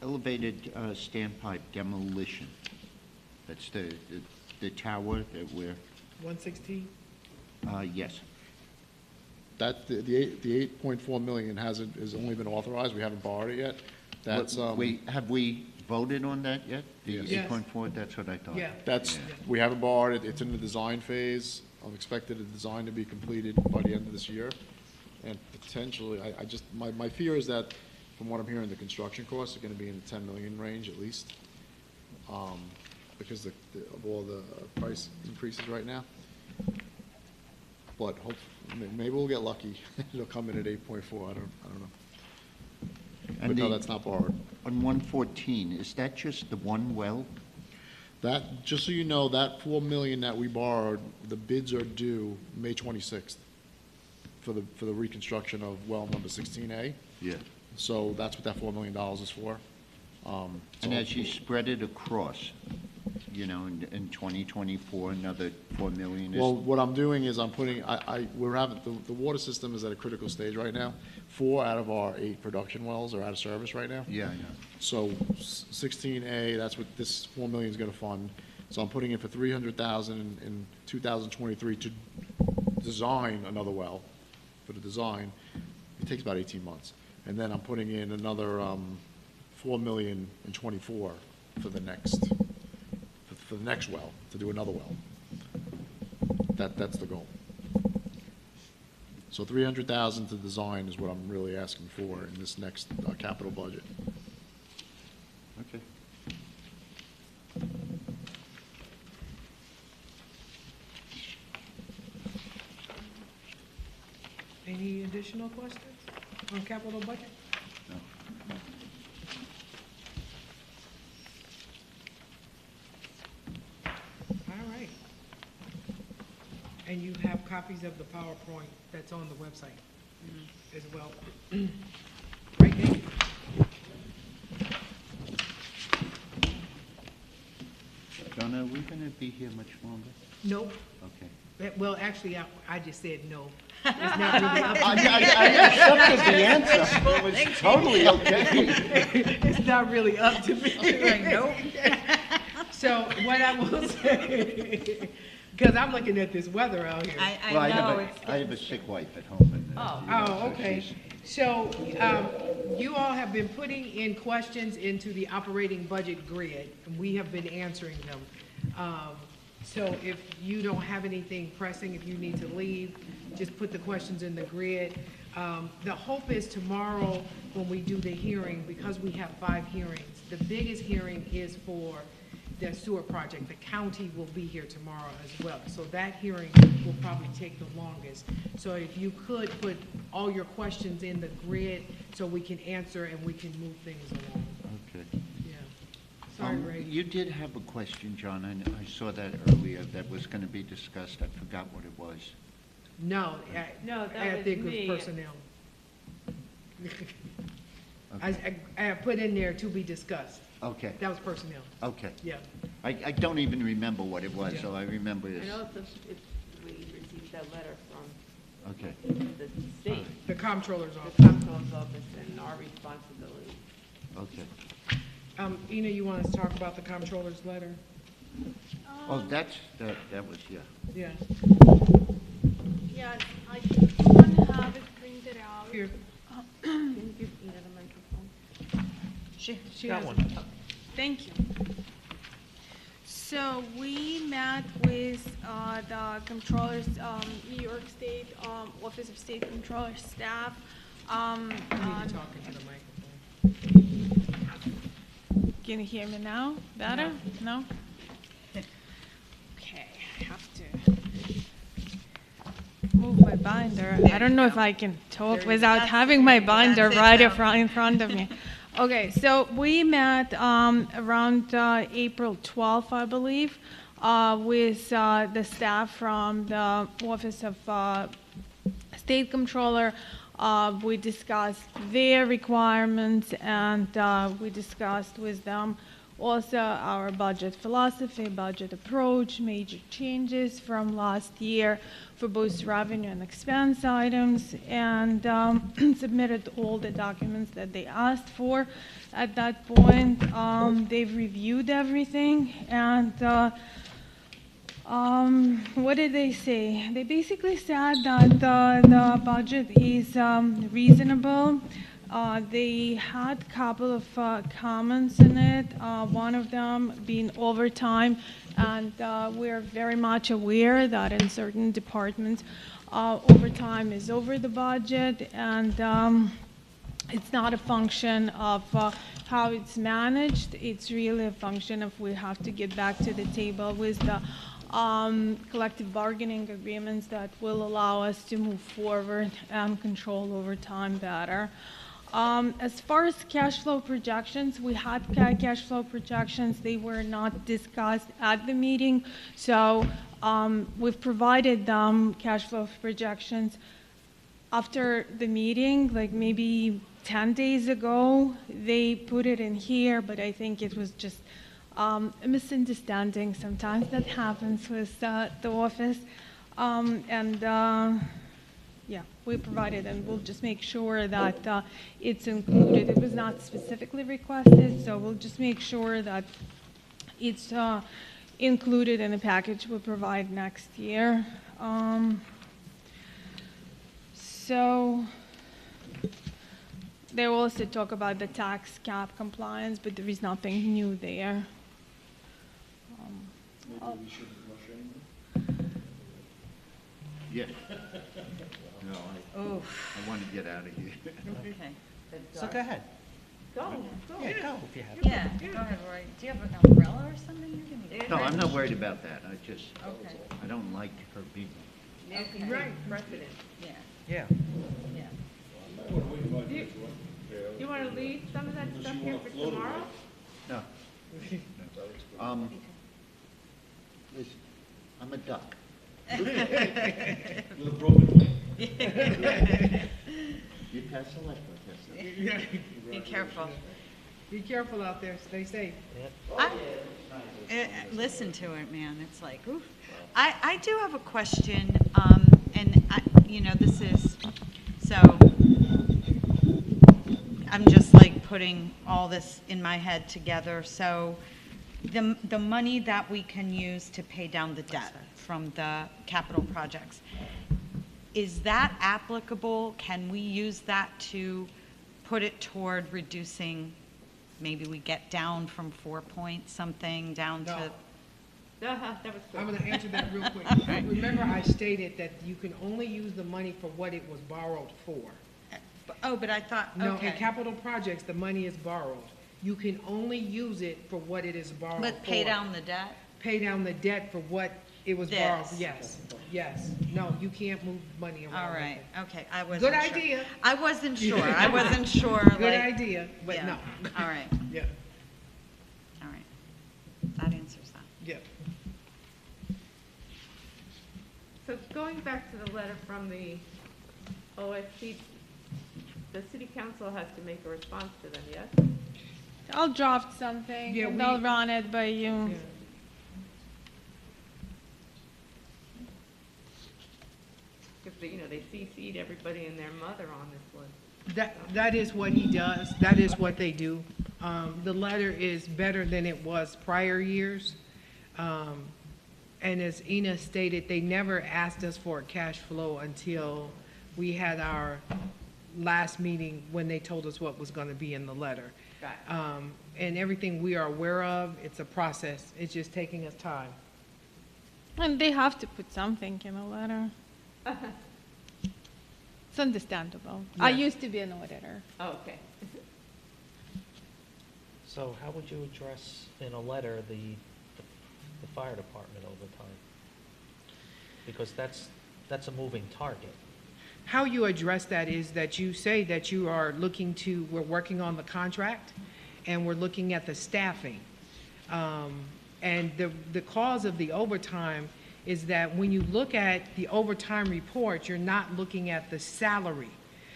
elevated standpipe demolition, that's the tower that we're, 116? yes. That, the 8.4 million has only been authorized, we haven't borrowed it yet. That's, Have we voted on that yet? The Yes. Yes. 8.4, that's what I thought. Yeah. we haven't borrowed it, it's in the design phase. I'm expected the design to be completed by the end of this year. And potentially, my fear is that, from what I'm hearing, the construction costs are gonna be in the 10 million range at least. Because of all the price increases right now. But maybe we'll get lucky, it'll come in at 8.4, I don't know. But no, that's not borrowed. On 114, is that just the one well? That, just so you know, that 4 million that we borrowed, the bids are due May 26th for the reconstruction of well number 16A. Yeah. So that's what that $4 million is for. And as you spread it across, in 2024, another 4 million is... Well, what I'm doing is I'm putting, we're having, the water system is at a critical stage right now. 4 out of our 8 production wells are out of service right now. Yeah, I know. So 16A, that's what this 4 million is gonna fund. So I'm putting in for 300,000 in 2023 to design another well. For the design, it takes about 18 months. And then I'm putting in another 4 million in '24 for the next well, to do another well. That's the goal. So 300,000 to design is what I'm really asking for in this next capital budget. Okay. Any additional questions on capital budget? No. All right. And you have copies of the PowerPoint that's on the website as well. Right, Dave? Donna, are we going to be here much longer? Nope. Okay. Well, actually, I just said no. It's not really up to I accepted the answer. It was totally okay. It's not really up to me. Nope. So what I will say, because I'm looking at this weather out here. Well, I have a sick wife at home. And, Oh, okay. So, you all have been putting in questions into the operating budget grid, and we have been answering them. So if you don't have anything pressing, if you need to leave, just put the questions in the grid. The hope is tomorrow, when we do the hearing, because we have 5 hearings, the biggest hearing is for the sewer project. The county will be here tomorrow as well. So that hearing will probably take the longest. So if you could put all your questions in the grid so we can answer and we can move things along. Okay. Yeah. Sorry, Ray. You did have a question, John, and I saw that earlier that was going to be discussed. I forgot what it was. No, No, that I was think it me. was personnel. I put in there to be discussed. Okay, That was personnel, okay. yeah. I don't even remember what it was, Yeah. so I remember I this. know we received that letter from Okay. the state, The comptroller's the office. comptroller's office, and our responsibility. Okay. Ina, you want us to talk about the comptroller's letter? Oh, that was, yeah. Yeah, Yes, I don't have it printed out. here, Can you give Ina the microphone? she Got has one. it. Thank you. So we met with the controllers, New York State Office of State Controller staff. You need on- to talk into the microphone. Can you hear me now? Better? No? Okay, I have to move my binder. I don't know if I can talk without having my binder right in front of me. Okay, so we met around April 12th, I believe, with the staff from the Office of State Controller. We discussed their requirements, and we discussed with them also our budget philosophy, budget approach, major changes from last year for both revenue and expense items, and submitted all the documents that they asked for at that point. They've reviewed everything, and what did they say? They basically said that the budget is reasonable. They had a couple of comments in it, one of them being overtime, and we're very much aware that in certain departments, overtime is over the budget, and it's not a function of how it's managed. It's really a function of we have to get back to the table with the collective bargaining agreements that will allow us to move forward and control overtime better. As far as cash flow projections, we had cash flow projections. They were not discussed at the meeting, so we've provided them cash flow projections after the meeting, like maybe 10 days ago. They put it in here, but I think it was just a misunderstanding. Sometimes that happens with the office. Yeah, we provided, and we'll just make sure that it's included. It was not specifically requested, so we'll just make sure that it's included in the package we provide next year. So they also talk about the tax cap compliance, but there is nothing new there. Yeah. No, I want to get out of here. Okay. So go ahead. Go. Yeah, go if you have. Yeah, go ahead, Roy. Do you have an umbrella or something you can use? No, I'm not worried about that. Okay, I don't like her being. Nancy, Right. precedent. yeah, Yeah. yeah. You want to leave some of that stuff here for tomorrow? No. Listen, I'm a duck. With a broken wing. You pass the life test. Be careful. Be careful out there, stay safe. Listen to it, man, it's like, oof. I do have a question, and this is, so, I'm just like putting all this in my head together. So the money that we can use to pay down the debt from the capital projects, is that applicable? Can we use that to put it toward reducing, maybe we get down from 4 point something down to? No. That was I'm good. gonna answer that real quick. Remember, I stated that you can only use the money for what it was borrowed for. Oh, but I thought, No, in okay. capital projects, the money is borrowed. You can only use it for what it is borrowed for. But pay down the debt? Pay down the debt for what it was borrowed. This. Yes. No, you can't move money around. All with right, it. okay, I wasn't Good sure. idea. I wasn't sure, I wasn't sure, Good like, idea, but yeah. no. All right, Yeah, all right. That answers that. yeah. So going back to the letter from the OSC, the city council has to make a response to them, yes? I'll draft something Yeah, and we- I'll run it by you. Yeah. Because, they CC'd everybody and their mother on this list. That is what he does, that is what they do. The letter is better than it was prior years. And as Ina stated, they never asked us for a cash flow until we had our last meeting when they told us what was gonna be in the letter. Got And everything we are aware of, it's a process, it's just taking us time. And they have to put something in a letter. It's understandable. I Yes. used to be an auditor. Oh, okay. So how would you address in a letter the fire department overtime? Because that's a moving target. How you address that is that you say that you are looking to, we're working on the contract, and we're looking at the staffing. And the cause of the overtime is that when you look at the overtime report, you're not looking at the salary.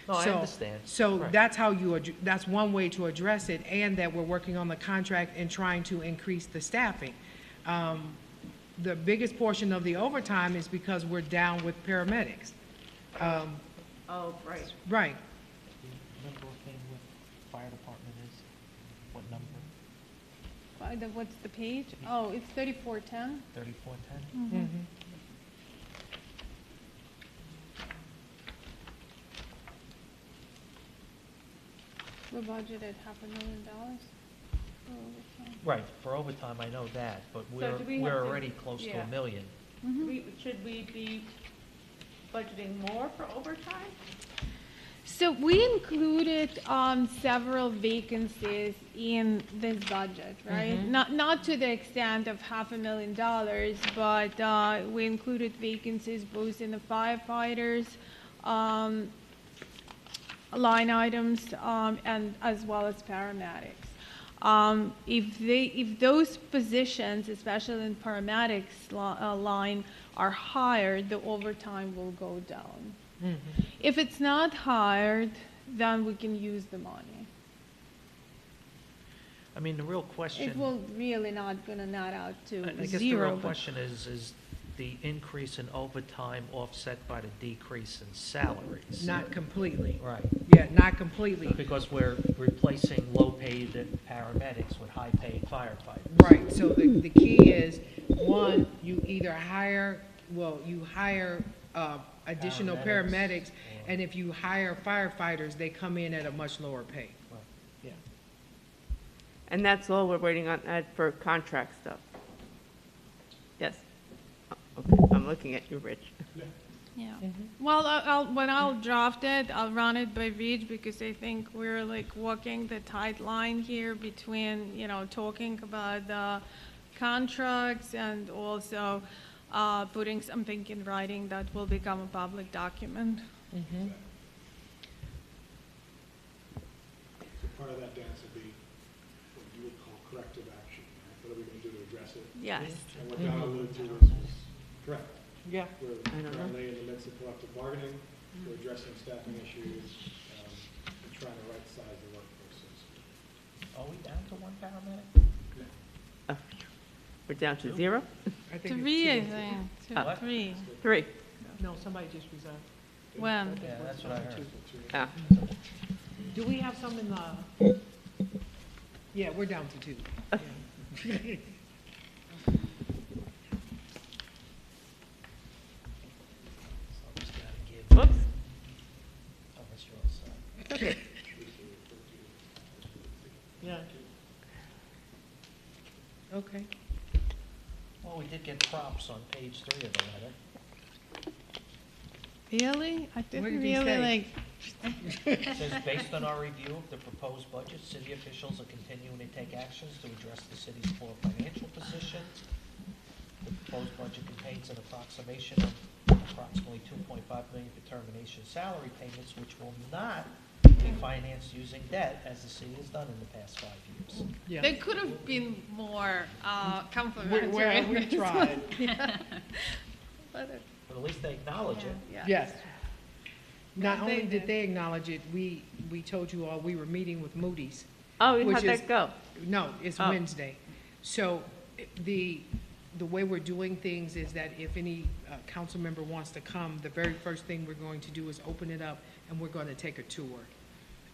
No, I So- understand. So Right. that's how that's one way to address it, and that we're working on the contract and trying to increase the staffing. The biggest portion of the overtime is because we're down with paramedics. Oh, right. Right. Do you remember offhand what fire department is? What number? What's the page? Oh, it's 3410. 3410? We budgeted $500,000 for overtime. Right, for overtime, I know that, but do we we're have to- already close to yeah. $1 million. Should we be budgeting more for overtime? So we included several vacancies in this budget, right? Not to the extent of $500,000, but we included vacancies both in the firefighters line items and as well as paramedics. If those positions, especially in paramedics line, are hired, the overtime will go down. If it's not hired, then we can use the money. I mean, the real question. It will really not gonna net out to I guess the zero. real but- question is the increase in overtime offset by the decrease in salaries? Not completely. Right, Yeah, not completely. because we're replacing low-paid paramedics with high-paid firefighters. Right, so the key is, one, you either hire additional Paramedics, paramedics, or- and if you hire firefighters, they come in at a much lower pay. Right. Yeah. And that's all we're waiting on for contract stuff? Yes. Oh, okay, I'm looking at you, Rich. Yeah. Well, when I'll draft it, I'll run it by Reach because I think we're like walking the tight line here between, talking about the contracts and also putting something in writing that will become a public document. So part of that dance would be what you would call corrective action, right? What are we going to do to address it? Yes. And what Don alluded to is correct. Yeah. We're don't know. currently in the midst of collective bargaining, we're addressing staffing issues, and trying to right-size the workforce. so to speak. Are we down to one paramedic? Oh, we're down to zero? I think it's Three, I two. think. What? Three. 3. No, somebody just resigned. When? Yeah, that's what I heard. Ah, Do we have some in the? Yeah, we're down to 2. Yeah. So I'm just gonna give, whoops. unless you're all set. Okay. Yeah. Okay. Well, we did get props on page 3 of the letter. Really? I What didn't did he really say? like. It says, based on our review of the proposed budget, city officials are continuing to take actions to address the city's poor financial position. The proposed budget contains an approximation of approximately $2.5 million for termination salary payments, which will not be financed using debt, as the city has done in the past 5 years. Yeah. They could have been more complimentary. Well, we tried. Yeah. But But at least they acknowledge it. yeah. Yes. Not Yeah, they only did did. they acknowledge it, we told you all we were meeting with Moody's. Oh, which how'd is- that go? No, it's Oh. Wednesday. So the way we're doing things is that if any council member wants to come, the very first thing we're going to do is open it up, and we're going to take a tour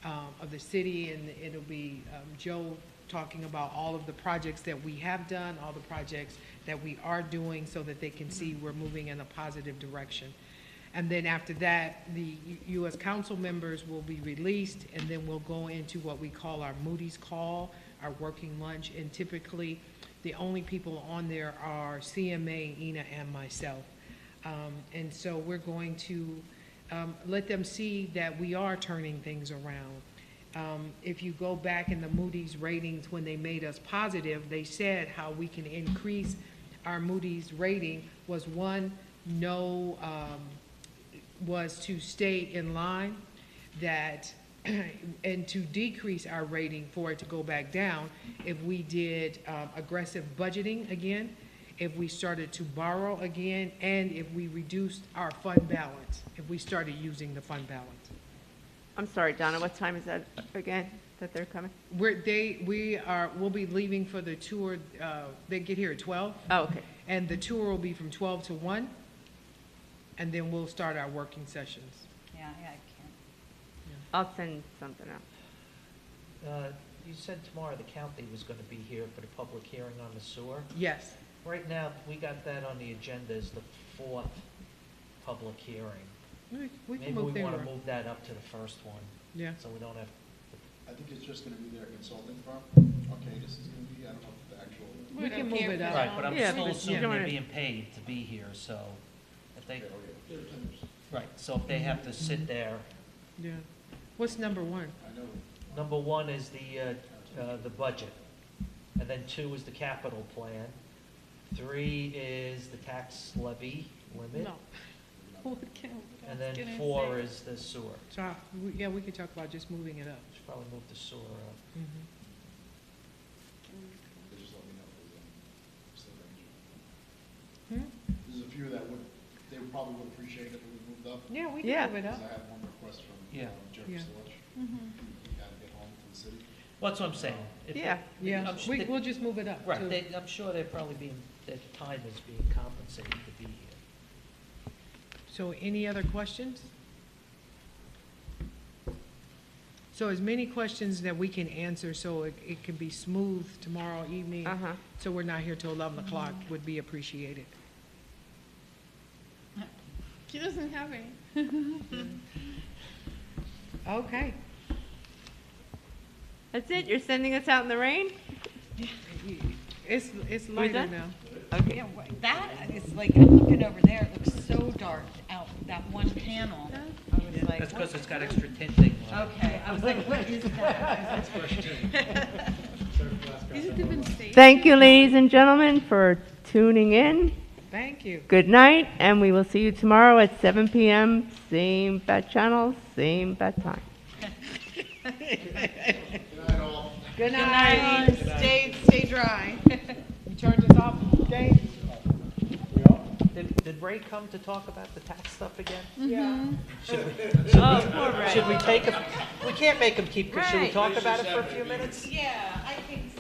of the city, and it'll be Joe talking about all of the projects that we have done, all the projects that we are doing, so that they can see we're moving in a positive direction. And then after that, the U.S. council members will be released, and then we'll go into what we call our Moody's call, our working lunch, and typically, the only people on there are CMA, Ina, and myself. And so we're going to let them see that we are turning things around. If you go back in the Moody's ratings, when they made us positive, they said how we can increase our Moody's rating was one, was to stay in line, that and to decrease our rating for it to go back down if we did aggressive budgeting again, if we started to borrow again, and if we reduced our fund balance, if we started using the fund balance. I'm sorry, Donna, what time is that again, that they're coming? We'll be leaving for the tour, they get here at 12. Oh, okay. And the tour will be from 12 to 1, and then we'll start our working sessions. Yeah, I can't. I'll send something out. You said tomorrow the county was going to be here for the public hearing on the sewer. Yes. Right now, we got that on the agenda as the 4th public hearing. We can Maybe move we things want to around. move that up to the first one, Yeah. so we don't have, I think it's just gonna be their consulting firm. Okay, this is gonna be, I don't know if the actual. We can move it up. right, but I'm Yeah, still but you assuming don't they're wanna- being paid to be here, so if they, Oh, right, so if they have to sit there, Yeah. What's number one? I know. number 1 is the budget, and then 2 is the capital plan, 3 is the tax levy limit, No. What can and I then 4 say? is the sewer. So, yeah, we could talk about just moving it up. Should probably move the sewer up. They just let me know if there's any still range. Hmm? There's a few that they probably would appreciate it if we moved up. Yeah, we Yeah. can move it Because up. I have one request from Yeah. Jerry Yeah. Silish. He had to get home from the city. Well, that's what I'm saying. If they- Yeah. Yeah, I'm su- we'll just move it up. Right, too. I'm sure they're probably their time is being compensated to be here. So any other questions? So as many questions that we can answer, so it can be smooth tomorrow evening, Uh-huh. so we're not here till 11 o'clock, would be appreciated. She doesn't have any. Okay. That's it? You're sending us out in the rain? It's lighter done? now. Okay. Yeah, that is like, I'm looking over there, it looks so dark out, that one panel. I was like, That's because what- it's got extra tinting on it. Okay, I was like, what is that? Is it even safe? Thank you, ladies and gentlemen, for tuning in. Thank you. Good night, and we will see you tomorrow at 7 p.m., same bat channel, same bat time. Good night. Stay dry. You turned us off, Dave? Did Ray come to talk about the tax stuff again? Yeah. Oh, poor Ray. Should we take we can't make him keep, should we Right. talk about it for a few minutes? Yeah, I think so.